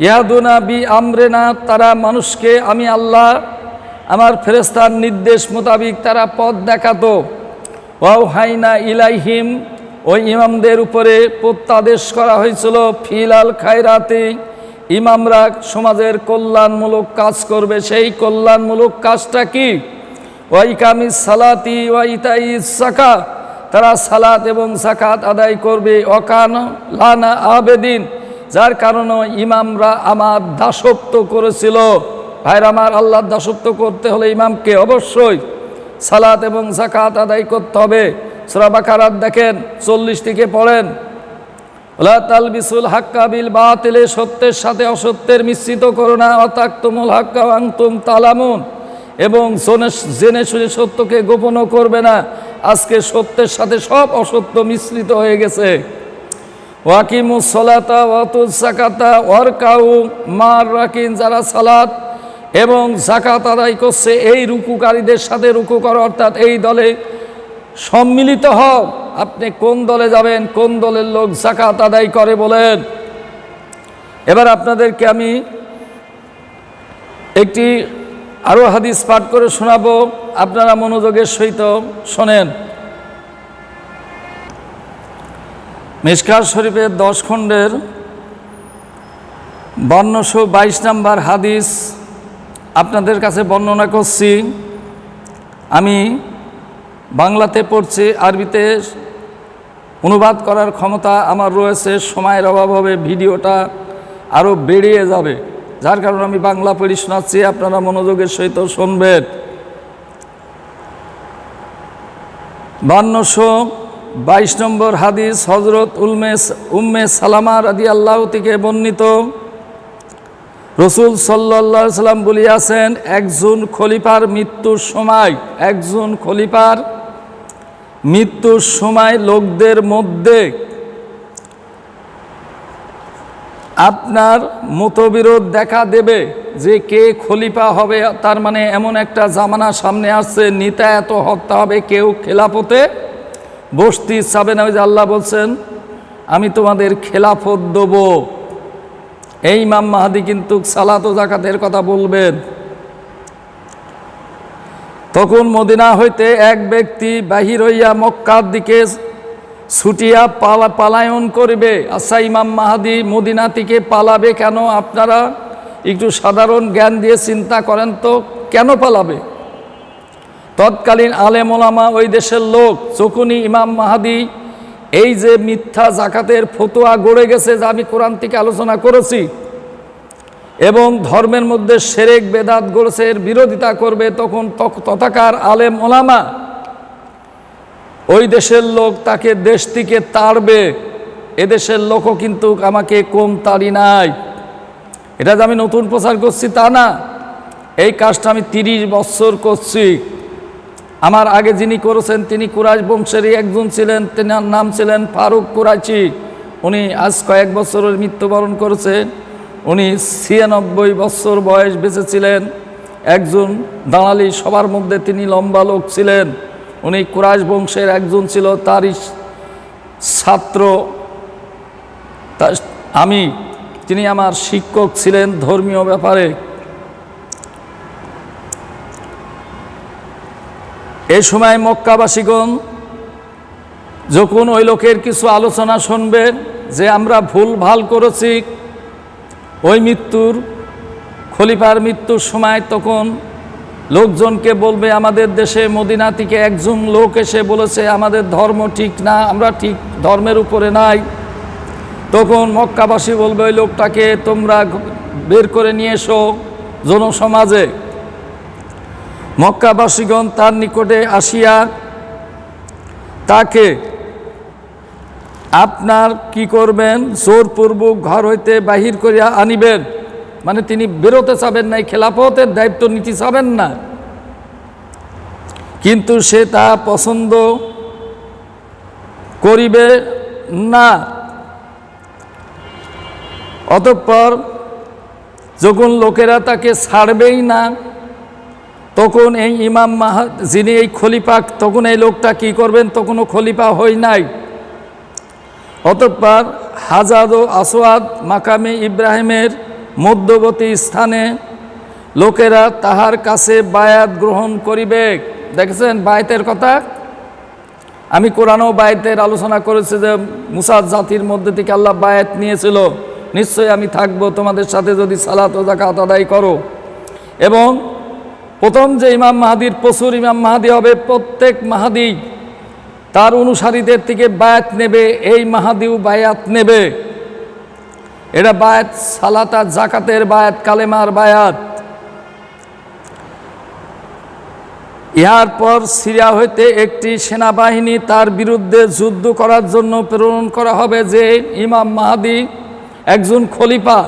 ইয়াদুনা বি আমরেনা, তারা মানুষকে আমি আল্লাহ আমার ফেরেশতার নির্দেশ মোতাবিক তারা পথ দেখাতো। ওয়াহাইনা ইলাইহিম, ওই ইমামদের উপরে প্রত্যাদেশ করা হয়েছিল। ফিলাল খায়রাতি, ইমামরা সমাজের কল্যাণমূলক কাজ করবে। সেই কল্যাণমূলক কাজটা কি? ওয়াইকামিস সালাতি ওয়া ইতাইস যাকাত, তারা সালাত এবং যাকাত আদায় করবে। অকান লানা আবেদিন, যার কারণে ইমামরা আমার দাসত্ব করেছিল। ভাইরা আমার, আল্লাহর দাসত্ব করতে হলে ইমামকে অবশ্যই সালাত এবং যাকাত আদায় করতে হবে। সূরা বাকারাত দেখেন 40 থেকে পড়েন। লা তালবিসুল হাক্কা বিল বাতিল, সত্যের সাথে অসত্যের মিশ্রিত করো না। ওয়াতাকতুমুল হাক্কা ওয়া আনতুম তালামুন, এবং জেনে শুনে সত্যকে গোপনও করবে না। আজকে সত্যের সাথে সব অসত্য মিশ্রিত হয়ে গেছে। ওয়াকিমুস সালাতা ওয়াতুজ যাকাতা ওয়ারকাউ মার রাকিন, যারা সালাত এবং যাকাত আদায় করছে এই রুকুকারীদের সাথে রুকু করো, অর্থাৎ এই দলে সম্মিলিত হও। আপনি কোন দলে যাবেন? কোন দলের লোক যাকাত আদায় করে বলেন। এবার আপনাদেরকে আমি একটি আরো হাদিস পাঠ করে শোনাবো, আপনারা মনোযোগের সহিত শোনেন। মিশকাত শরীফের 10 খণ্ডের 5222 নম্বর হাদিস আপনাদের কাছে বর্ণনা করছি। আমি বাংলাতে পড়ছি, আরবিতে অনুবাদ করার ক্ষমতা আমার রয়েছে, সময়ের অভাব হবে, ভিডিওটা আরও বেরিয়ে যাবে, যার কারণে আমি বাংলা পড়ি শোনাচ্ছি, আপনারা মনোযোগের সহিত শুনবেন। 5222 নম্বর হাদিস হযরত উম্মে সালামা রাদিয়াল্লাহু থেকে বর্ণিত। রাসূল সাল্লাল্লাহু আলাইহি সাল্লাম বলিয়াছেন, একজন খলিফার মৃত্যুর সময় লোকদের মধ্যে আপনার মতবিরোধ দেখা দেবে যে কে খলিফা হবে। তার মানে এমন একটা জামানা সামনে আসছে, নিতায়াত হত্যা হবে, কেউ খেলাফতে বসতে চাবে না। ওই যে আল্লাহ বলছেন, আমি তোমাদের খেলাফত দেব। এই ইমাম মাহদী কিন্তু সালাত ও যাকাতের কথা বলবেন। তখন মদিনা হইতে এক ব্যক্তি বাহির হইয়া মক্কার দিকে ছুটিয়া পালায়ন করিবে। আচ্ছা, ইমাম মাহদী মদিনা থেকে পালাবে কেন? আপনারা একটু সাধারণ জ্ঞান দিয়ে চিন্তা করেন তো, কেন পালাবে? তৎকালীন আলেম ওলামা, ওই দেশের লোক, যখনই ইমাম মাহদী এই যে মিথ্যা জাকাতের ফতোয়া গড়ে গেছে, যা আমি কোরআন থেকে আলোচনা করেছি, এবং ধর্মের মধ্যে শিরক বেদাত গড়েছে, এর বিরোধিতা করবে, তখন তথাকার আলেম ওলামা, ওই দেশের লোক তাকে দেশ থেকে তাড়বে। এদেশের লোকও কিন্তু আমাকে কম তাড়ি নাই। এটা যে আমি নতুন প্রচার করছি তা না, এই কাজটা আমি 30 বছর করছি। আমার আগে যিনি করেছেন তিনি কুরাইশ বংশেরই একজন ছিলেন, তেনার নাম ছিলেন ফারুক কুরাইশি। উনি আজ কয়েক বছরের মৃত্যুবরণ করেছেন। উনি 96 বছর বয়স বেঁচে ছিলেন। একজন দালালি সবার মধ্যে তিনি লম্বা লোক ছিলেন। উনি কুরাইশ বংশের একজন ছিল, তারই ছাত্র তিনি আমার শিক্ষক ছিলেন ধর্মীয় ব্যাপারে। এই সময় মক্কাবাসীগণ যখন ওই লোকের কিছু আলোচনা শুনবেন যে আমরা ভুল ভাল করেছি ওই খলিফার মৃত্যুর সময়, তখন লোকজনকে বলবে, আমাদের দেশে মদিনা থেকে একজন লোক এসে বলেছে আমাদের ধর্ম ঠিক না, আমরা ঠিক ধর্মের উপরে নাই। তখন মক্কাবাসী বলবে, ওই লোকটাকে তোমরা বের করে নিয়ে এসো জনসমাজে। মক্কাবাসীগণ তার নিকটে আসিয়া তাকে আপনার কি করবেন, জোরপূর্বক ঘর হইতে বাহির করিয়া আনিবেন। মানে তিনি বেরোতে চাবেন না, খেলাফতের দায়িত্ব নিতে চাবেন না, কিন্তু সে তা পছন্দ করিবে না। অতঃপর যখন লোকেরা তাকে ছাড়বেই না, তখন এই ইমাম যিনি এই খলিফা, তখন এই লোকটা কি করবেন? তখনও খলিফা হই নাই। অতঃপর হাজার ও আসওয়াদ মাকামে ইব্রাহিমের মধ্যবর্তী স্থানে লোকেরা তাহার কাছে বায়াত গ্রহণ করিবে। দেখেছেন বায়াতের কথা? আমি কোরআনও বায়াতের আলোচনা করেছি যে মুসা জাতির মধ্যে থেকে আল্লাহ বায়াত নিয়েছিল, নিশ্চয়ই আমি থাকবো তোমাদের সাথে যদি সালাত ও যাকাত আদায় করো। এবং প্রথম যে ইমাম মাহদীর প্রচুর ইমাম মাহদী হবে, প্রত্যেক মাহদী তার অনুসারীদের থেকে বায়াত নেবে, এই মাহদীও বায়াত নেবে। এটা বায়াত সালাত আর যাকাতের বায়াত, কালেমার বায়াত। ইহার পর সিরিয়া হইতে একটি সেনাবাহিনী তার বিরুদ্ধে যুদ্ধ করার জন্য প্রেরণ করা হবে। যে ইমাম মাহদী একজন খলিফা,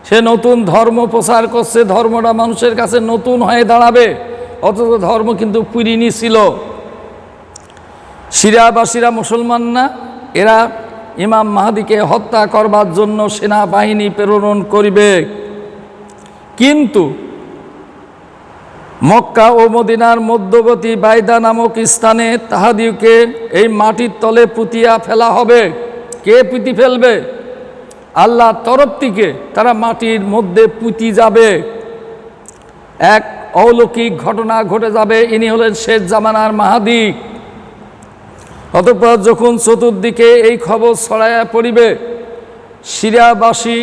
সে নতুন ধর্ম প্রচার করছে, ধর্মটা মানুষের কাছে নতুন হয়ে দাঁড়াবে, অথচ ধর্ম কিন্তু পুরিনি ছিল। সিরিয়াবাসীরা মুসলমান না, এরা ইমাম মাহদীকে হত্যা করবার জন্য সেনাবাহিনী প্রেরণ করিবে। কিন্তু মক্কা ও মদিনার মধ্যবর্তী বাইদা নামক স্থানে তাহাদিওকে এই মাটির তলে পুঁতিয়া ফেলা হবে। কে পুঁতি ফেলবে? আল্লাহর তরফ থেকে তারা মাটির মধ্যে পুঁতি যাবে। এক অলৌকিক ঘটনা ঘটে যাবে। ইনি হলেন শেষ জামানার মাহদী। অতঃপর যখন চতুর্দিকে এই খবর ছড়াইয়া পড়িবে, সিরিয়াবাসী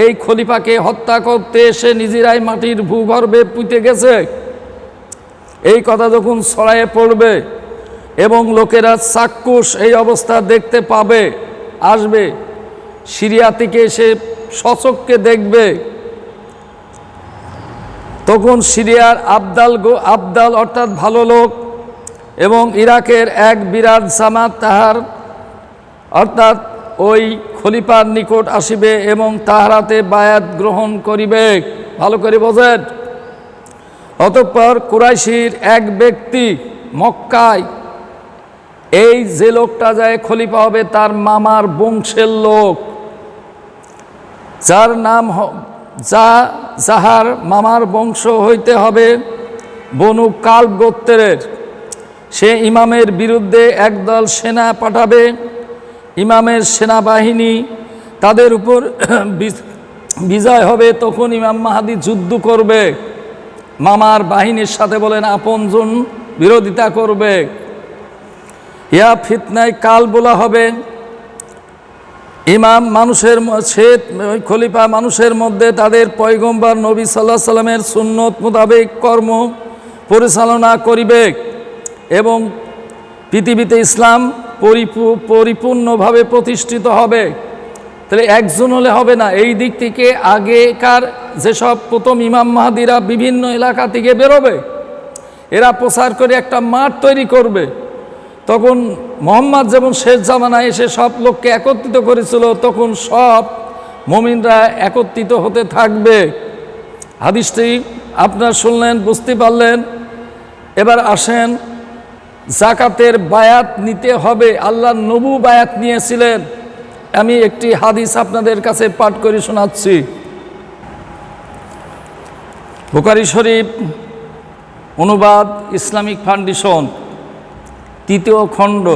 এই খলিফাকে হত্যা করতে এসে নিজেরাই মাটির ভূগর্ভে পুঁতে গেছে। এই কথা যখন ছড়ায়ে পড়বে এবং লোকেরা চাক্ষুষ এই অবস্থা দেখতে পাবে, আসবে, সিরিয়া থেকে এসে সচক্ষে দেখবে, তখন সিরিয়ার আবদাল অর্থাৎ ভালো লোক এবং ইরাকের এক বিরাট জামাত তাহার অর্থাৎ ওই খলিফার নিকট আসিবে এবং তাহারাতে বায়াত গ্রহণ করিবে। ভালো করে বোঝেন। অতঃপর কুরাইশির এক ব্যক্তি মক্কায়, এই যে লোকটা যায় খলিফা হবে তার মামার বংশের লোক, যার নাম যাহার মামার বংশ হইতে হবে বনু কালব গোত্রের, সে ইমামের বিরুদ্ধে একদল সেনা পাঠাবে। ইমামের সেনাবাহিনী তাদের উপর বিজয় হবে, তখন ইমাম মাহাদি যুদ্ধ করবে, মামার বাহিনীর সাথে বলেন আপনজন বিরোধিতা করবে। ইয়া ফিতনায় কাল বলা হবে। ইমাম মানুষের খলিফা মানুষের মধ্যে তাদের পয়গম্বর নবী সাল্লাল্লাহু আলাইহি সাল্লামের সুন্নত মোতাবেক কর্ম পরিচালনা করিবে এবং পৃথিবীতে ইসলাম পরিপূর্ণভাবে প্রতিষ্ঠিত হবে। তাহলে একজন হলে হবে না, এই দিক থেকে আগেকার যেসব প্রথম ইমাম মাহাদিরা বিভিন্ন এলাকা থেকে বেরোবে, এরা প্রচার করে একটা মাঠ তৈরি করবে। তখন মোহাম্মদ যেমন শেষ জামানায় এসে সব লোককে একত্রিত করেছিল, তখন সব মুমিনরা একত্রিত হতে থাকবে। হাদিসটি আপনারা শুনলেন, বুঝতে পারলেন। এবার আসেন, জাকাতের বায়াত নিতে হবে। আল্লাহর নবী বায়াত নিয়েছিলেন। আমি একটি হাদিস আপনাদের কাছে পাঠ করে শোনাচ্ছি। বুখারী শরীফ অনুবাদ ইসলামিক ফাউন্ডেশন, 3য় খণ্ড,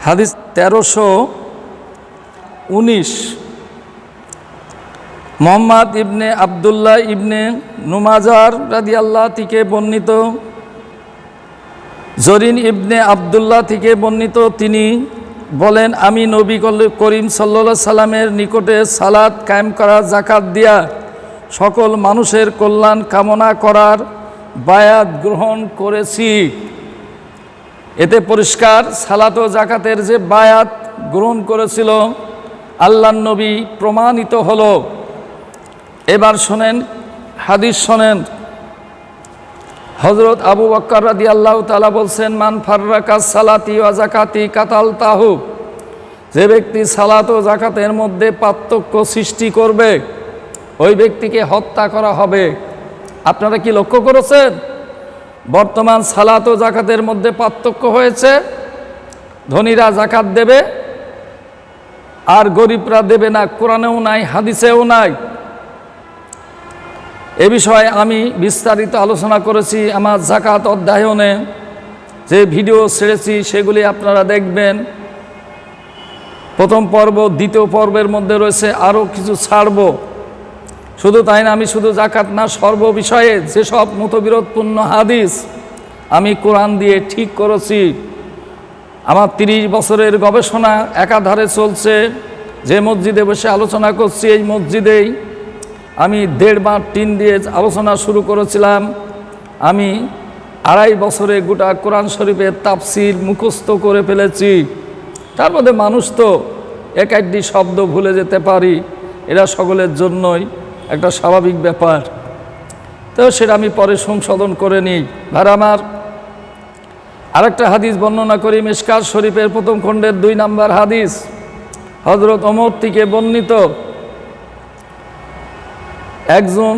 হাদিস 1319। মোহাম্মদ ইবনে আবদুল্লাহ ইবনে নুমাজার রাদিয়াল্লাহু থেকে বর্ণিত, জরিন ইবনে আবদুল্লাহ থেকে বর্ণিত, তিনি বলেন, আমি নবী করিম সাল্লাল্লাহু আলাইহি সাল্লামের নিকটে সালাত কায়েম করা, জাকাত দিয়া সকল মানুষের কল্যাণ কামনা করার বায়াত গ্রহণ করেছি। এতে পরিষ্কার সালাত ও জাকাতের যে বায়াত গ্রহণ করেছিল আল্লাহর নবী প্রমাণিত হলো। এবার শোনেন, হাদিস শোনেন। হযরত আবু বকর রাদিয়াল্লাহু তাআলা বলছেন, মান ফাররাকা সালাতি ওয়া যাকাতি কাতালতাহু, যে ব্যক্তি সালাত ও যাকাতের মধ্যে পার্থক্য সৃষ্টি করবে ওই ব্যক্তিকে হত্যা করা হবে। আপনারা কি লক্ষ্য করেছেন? বর্তমান সালাত ও যাকাতের মধ্যে পার্থক্য হয়েছে। ধনীরা যাকাত দেবে আর গরিবরা দেবে না। কোরআনেও নাই, হাদিসেও নাই। এ বিষয়ে আমি বিস্তারিত আলোচনা করেছি আমার যাকাত অধ্যয়নে, যে ভিডিও ছেড়েছি সেগুলি আপনারা দেখবেন। প্রথম পর্ব, দ্বিতীয় পর্বের মধ্যে রয়েছে আরও কিছু ছাড়ব। শুধু তাই না, আমি শুধু যাকাত না, সর্ব বিষয়ে যেসব মতবিরোধপূর্ণ হাদিস আমি কোরআন দিয়ে ঠিক করেছি। আমার 30 বছরের গবেষণা একাধারে চলছে। যে মসজিদে বসে আলোচনা করছি, এই মসজিদেই আমি 1.5 মাস টিন দিয়ে আলোচনা শুরু করেছিলাম। আমি 2.5 বছরে গোটা কোরআন শরীফের তাফসির মুখস্থ করে ফেলেছি। তার মধ্যে মানুষ তো এক একটি শব্দ ভুলে যেতে পারি, এরা সকলের জন্যই একটা স্বাভাবিক ব্যাপার। তো সেটা আমি পরে সংশোধন করে নিই। আর আমার আরেকটা হাদিস বর্ণনা করি, মিশকাত শরীফের 1ম খণ্ডের 2 নম্বর হাদিস, হযরত ওমর থেকে বর্ণিত। একজন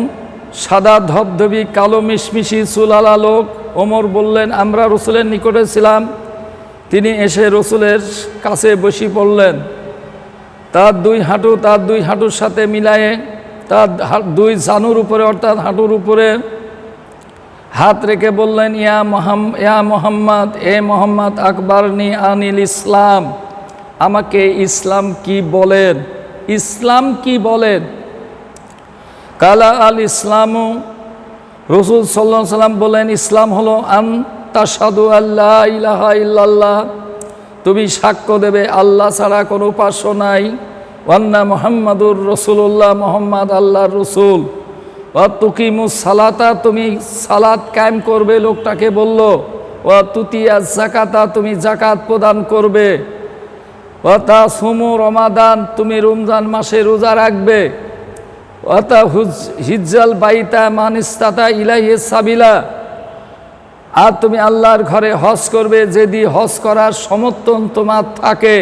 সাদা ধবধবি কালো মিশমিশি চুলালা লোক, ওমর বললেন, আমরা রসুলের নিকটে ছিলাম। তিনি এসে রসুলের কাছে বসে পড়লেন। তার 2 হাঁটু তার 2 হাঁটুর সাথে মিলায়ে তার 2 জানুর উপরে অর্থাৎ হাঁটুর উপরে হাত রেখে বললেন, ইয়া মোহাম্মদ, এ মোহাম্মদ, আকবরনি আনিল ইসলাম, আমাকে ইসলাম কি বলেন, ইসলাম কি বলেন। কালা আল ইসলামু, রসুল সাল্লাল্লাহু আলাইহি সাল্লাম বলেন, ইসলাম হলো আন তাশহাদু আল্লা ইলাহা ইল্লাল্লাহ, তুমি সাক্ষ্য দেবে আল্লাহ ছাড়া কোনো উপাস্য নাই, ওয়ান্না মুহাম্মাদুর রাসূলুল্লাহ, মুহাম্মদ আল্লাহর রসুল। ওয়া তুকিমুস সালাতা, তুমি সালাত কায়েম করবে, লোকটাকে বলল। ওয়া তুতিয়াজ যাকাতা, তুমি যাকাত প্রদান করবে। ওয়া তাসুমু রমাদান, তুমি রমজান মাসে রোজা রাখবে। ওয়া তাহিজ্জাল বাইতা মান ইসতাতা ইলাইহি সাবিলা, আর তুমি আল্লাহর ঘরে হজ করবে যদি হজ করার সমর্থন তোমার থাকে।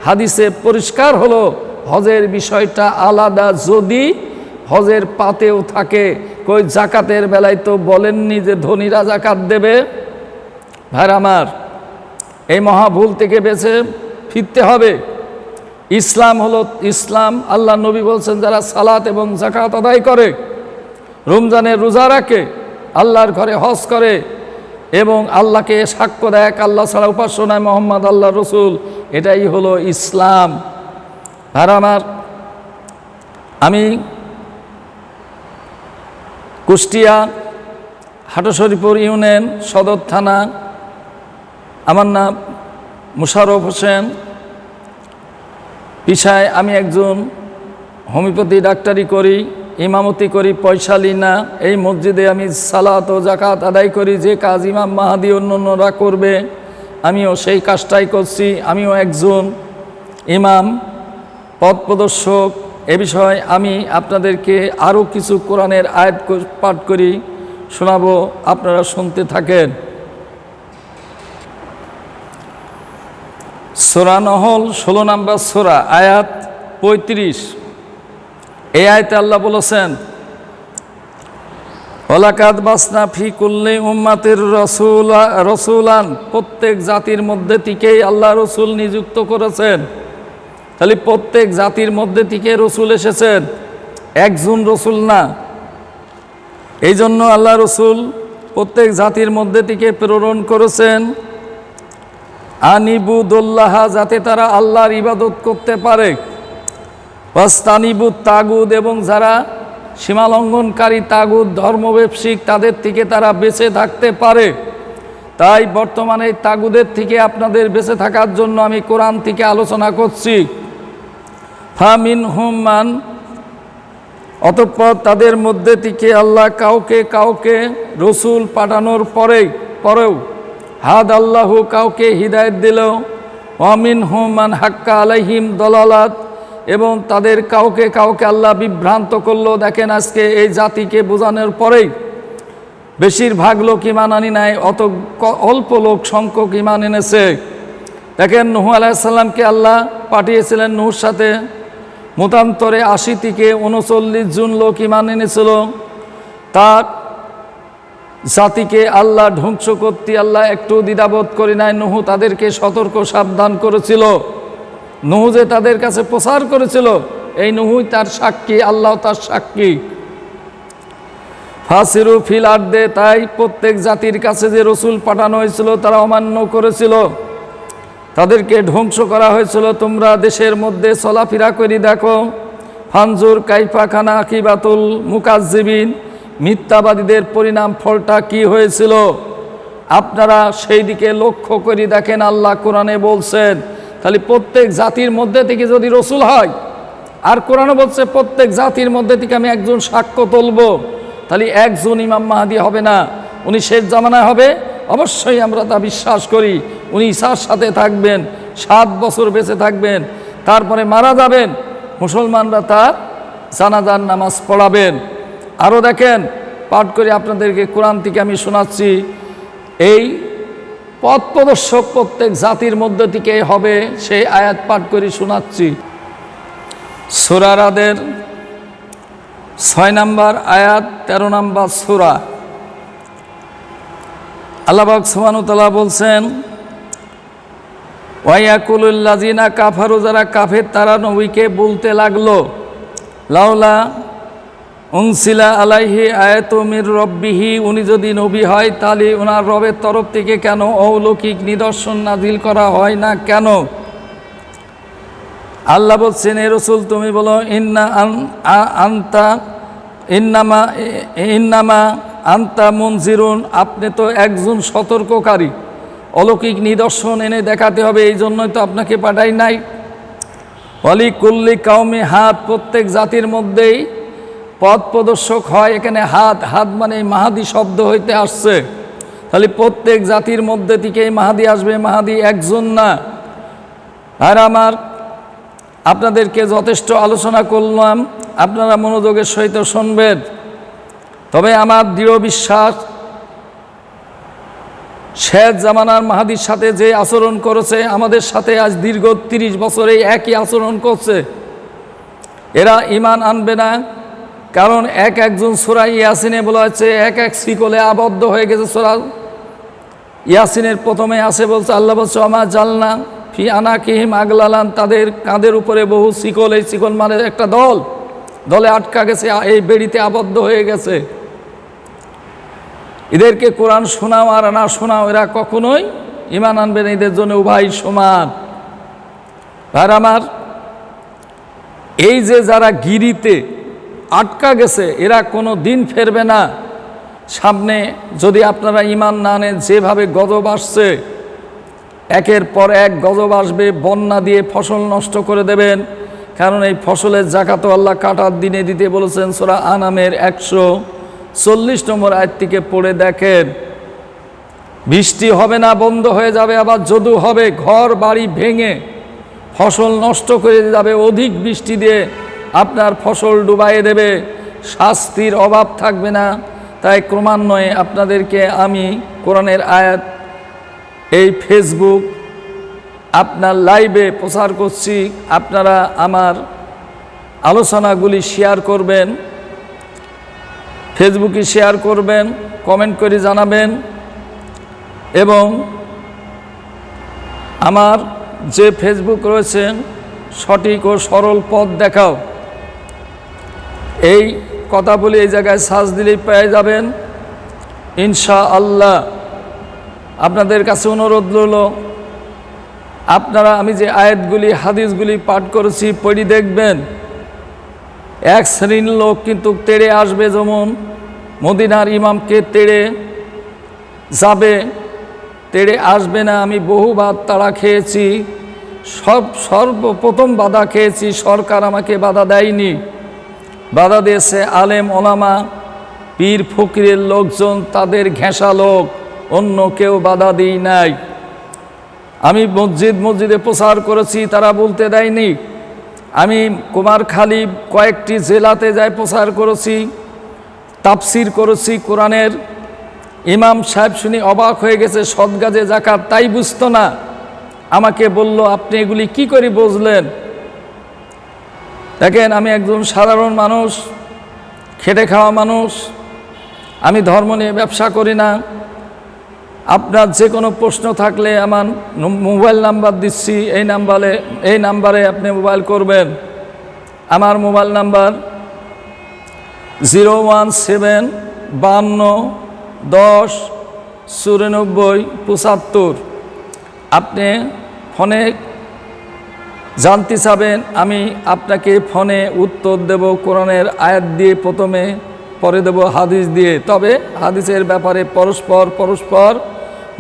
হাদিসে পরিষ্কার হলো হজের বিষয়টা আলাদা, যদি হজের পাতেও থাকে। কই জাকাতের বেলায় তো বলেননি যে ধনীরা জাকাত দেবে। ভাইরা আমার, এই মহা ভুল থেকে বেঁচে ফিরতে হবে। ইসলাম হলো ইসলাম। আল্লাহ নবী বলছেন যারা সালাত এবং জাকাত আদায় করে, রমজানের রোজা রাখে, আল্লাহর ঘরে হজ করে এবং আল্লাহকে সাক্ষ্য দেয় আল্লাহ ছাড়া উপাস্য নয়, মুহাম্মদ আল্লাহ রসুল, এটাই হলো ইসলাম। আর আমার, আমি কুষ্টিয়া হাটশরীপুর ইউনিয়ন সদর থানা, আমার নাম মুশারফ হোসেন। পেশায় আমি একজন হোমিওপ্যাথি ডাক্তারি করি, ইমামতি করি, পয়সা লি না। এই মসজিদে আমি সালাত ও জাকাত আদায় করি। যে কাজ ইমাম মাহাদি অন্যান্যরা করবে, আমিও সেই কাজটাই করছি। আমিও একজন ইমাম, পথ প্রদর্শক। এ বিষয়ে আমি আপনাদেরকে আরও কিছু কোরআনের আয়াত পাঠ করি, শোনাবো, আপনারা শুনতে থাকেন। সূরা নহল 16 নম্বর সূরা, আয়াত 35। এই আয়াতে আল্লাহ বলেছেন, ওয়ালাকাদ বাসনা ফি কুল্লি উম্মাতির রাসূলান, প্রত্যেক জাতির মধ্যে থেকেই আল্লাহ রসুল নিযুক্ত করেছেন। তাহলে প্রত্যেক জাতির মধ্যে থেকে রসুল এসেছেন, একজন রসুল না। এই জন্য আল্লাহ রসুল প্রত্যেক জাতির মধ্যে থেকে প্রেরণ করেছেন আনিবুদুল্লাহ, যাতে তারা আল্লাহর ইবাদত করতে পারে। ওয়াস্তানিবুত তাগুদ, এবং যারা সীমালঙ্ঘনকারী তাগুদ ধর্মব্যবসিক, তাদের থেকে তারা বেঁচে থাকতে পারে। তাই বর্তমানে এই তাগুদের থেকে আপনাদের বেঁচে থাকার জন্য আমি কোরআন থেকে আলোচনা করছি। ফামিনহুম মান, অতঃপর তাদের মধ্যে থেকে আল্লাহ কাউকে কাউকে রসুল পাঠানোর পরেও হাদ আল্লাহু, কাউকে হিদায়ত দিল। ওয়ামিনহুম মান হাক্কা আলাইহিম দলালাত, এবং তাদের কাউকে কাউকে আল্লাহ বিভ্রান্ত করলো। দেখেন আজকে এই জাতিকে বোঝানোর পরেই বেশিরভাগ লোক ইমান আনি নাই, অল্প লোক সংখ্যক ইমান এনেছে। দেখেন নূহ আলাইহিস সালামকে আল্লাহ পাঠিয়েছিলেন, নূহর সাথে মতান্তরে 80 থেকে 39 জন লোক ইমান এনেছিল। তার জাতিকে আল্লাহ ধ্বংস করতে আল্লাহ একটু দ্বিধাবোধ করে নাই। নূহ তাদেরকে সতর্ক সাবধান করেছিল। নূহ যে তাদের কাছে প্রচার করেছিল, এই নূহই তার সাক্ষী, আল্লাহ তার সাক্ষী। ফাসিরু ফিল আরদে, তাই প্রত্যেক জাতির কাছে যে রসুল পাঠানো হয়েছিল তারা অমান্য করেছিল, তাদেরকে ধ্বংস করা হয়েছিল। তোমরা দেশের মধ্যে চলাফেরা করে দেখো। ফানজুর কাইফা খানা আকিবাতুল মুকাজ্জিবিন, মিথ্যাবাদীদের পরিণাম ফলটা কি হয়েছিল, আপনারা সেই দিকে লক্ষ্য করে দেখেন। আল্লাহ কোরআনে বলছেন, তাহলে প্রত্যেক জাতির মধ্যে থেকে যদি রসুল হয়, আর কোরআনে বলছে প্রত্যেক জাতির মধ্যে থেকে আমি একজন সাক্ষ্য তুলব, তাহলে একজন ইমাম মাহাদি হবে না, উনি শেষ জামানায় হবে। অবশ্যই আমরা তা বিশ্বাস করি। উনি ঈসার সাথে থাকবেন, 7 বছর বেঁচে থাকবেন, তারপরে মারা যাবেন। মুসলমানরা তার জানাজার নামাজ পড়াবেন। আরও দেখেন, পাঠ করে আপনাদেরকে কোরআন থেকে আমি শোনাচ্ছি। এই পথ প্রদর্শক প্রত্যেক জাতির মধ্যে থেকে হবে, সেই আয়াত পাঠ করে শোনাচ্ছি। সূরা রাদের 6 নম্বর আয়াত, 13 নম্বর সূরা। আল্লাহ পাক সুবহানাহু ওয়া তাআলা বলছেন, ওয়ায়াকুলুল্লাযিনা কাফারু, যারা কাফের তারা নবীকে বলতে লাগলো, লাউলা উনসিলা আলাইহি আয়াতু মির রব্বিহি, উনি যদি নবী হয় তাহলে ওনার রবের তরফ থেকে কেন অলৌকিক নিদর্শন নাজিল করা হয় না কেন? আল্লাহ বলছেন, এ রাসূল তুমি বলো, ইন্নামা আনতা মুনজিরুন, আপনি তো একজন সতর্ককারী, অলৌকিক নিদর্শন এনে দেখাতে হবে, এই জন্যই তো আপনাকে পাঠাই নাই। ওয়ালি কুল্লি কাউমি হাত, প্রত্যেক জাতির মধ্যেই পথ প্রদর্শক হয়। এখানে হাত, হাত মানে মাহাদি শব্দ হইতে আসছে। তাহলে প্রত্যেক জাতির মধ্যে থেকেই মাহাদি আসবে, মাহাদি একজন না। আর আমার আপনাদেরকে যথেষ্ট আলোচনা করলাম, আপনারা মনোযোগের সহিত শুনবেন। তবে আমার দৃঢ় বিশ্বাস, শেষ জামানার মাহাদির সাথে যে আচরণ করেছে, আমাদের সাথে আজ দীর্ঘ 30 বছরে একই আচরণ করছে। এরা ঈমান আনবে না, কারণ একজন সূরা ইয়াসিনে বলা হয়েছে এক শিকলে আবদ্ধ হয়ে গেছে। সূরা ইয়াসিনের প্রথমে আসে বলছে, আল্লাহ বলছে আমা জালনা ফি আনাকিহিম আগলালান, তাদের কাঁধের উপরে বহু শিকল। এই শিকল মানে একটা দলে আটকা গেছে, এই বেড়িতে আবদ্ধ হয়ে গেছে। এদেরকে কোরআন শোনাও আর না শোনাও, এরা কখনোই ঈমান আনবে না। এদের জন্য উভয় সমান। আর আমার এই যে যারা গিরিতে আটকা গেছে, এরা কোনো দিন ফেরবে না। সামনে যদি আপনারা ঈমান না আনেন, যেভাবে গজব আসছে, একের পর এক গজব আসবে, বন্যা দিয়ে ফসল নষ্ট করে দেবেন। কারণ এই ফসলের জাকাত আল্লাহ কাটার দিনে দিতে বলেছেন। সূরা আনামের 140 নম্বর আয়াত থেকে পড়ে দেখেন। বৃষ্টি হবে না, বন্ধ হয়ে যাবে। আবার যদু হবে, ঘর বাড়ি ভেঙে ফসল নষ্ট করে যাবে। অধিক বৃষ্টি দিয়ে আপনার ফসল ডুবাইয়ে দেবে, শাস্তির অভাব থাকবে না। তাই ক্রমান্বয়ে আপনাদেরকে আমি কোরআনের আয়াত এই ফেসবুক আপনার লাইভে প্রচার করছি। আপনারা আমার আলোচনাগুলি শেয়ার করবেন, ফেসবুকে শেয়ার করবেন, কমেন্ট করে জানাবেন। এবং আমার যে ফেসবুক রয়েছেন, সঠিক ও সরল পথ দেখাও, এই কথা বলি এই জায়গায় সার্চ দিলেই পেয়ে যাবেন ইনশাআল্লাহ। আপনাদের কাছে অনুরোধ রইল, আপনারা আমি যে আয়াতগুলি হাদিসগুলি পাঠ করেছি পড়ি দেখবেন। এক শ্রেণীর লোক কিন্তু তেড়ে আসবে, যেমন মদিনার ইমামকে তেড়ে যাবে, তেড়ে আসবে না। আমি বহুবার তাড়া খেয়েছি, সর্বপ্রথম বাধা খেয়েছি, সরকার আমাকে বাধা দেয়নি। বাধা দিয়েছে আলেম ওলামা, পীর ফকিরের লোকজন, তাদের ঘেঁষা লোক, অন্য কেউ বাধা দিই নাই। আমি মসজিদে প্রচার করেছি, তারা বলতে দেয়নি। আমি কুমারখালী কয়েকটি জেলাতে যাই প্রচার করেছি, তাফসির করেছি কোরআনের। ইমাম সাহেব শুনে অবাক হয়ে গেছে, সদগাজে যাকাত তাই বুঝতো না। আমাকে বলল, আপনি এগুলি কি করে বুঝলেন? দেখেন, আমি একজন সাধারণ মানুষ, খেটে খাওয়া মানুষ, আমি ধর্ম নিয়ে ব্যবসা করি না। আপনার যে কোনো প্রশ্ন থাকলে আমার মোবাইল নাম্বার দিচ্ছি, এই নাম্বারে আপনি মোবাইল করবেন। আমার মোবাইল নাম্বার 01752109495। আপনি ফোনে জানতে চাবেন, আমি আপনাকে ফোনে উত্তর দেব কোরআনের আয়াত দিয়ে প্রথমে, পরে দেব হাদিস দিয়ে। তবে হাদিসের ব্যাপারে পরস্পর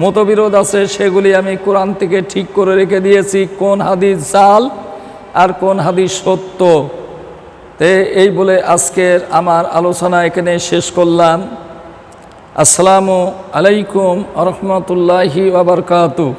মতবিরোধ আছে, সেগুলি আমি কোরআন থেকে ঠিক করে রেখে দিয়েছি, কোন হাদিস জাল আর কোন হাদিস সত্য। এই বলে আজকের আমার আলোচনা এখানে শেষ করলাম। আসসালামু আলাইকুম ওয়া রাহমাতুল্লাহি ওয়া বারাকাতুহু।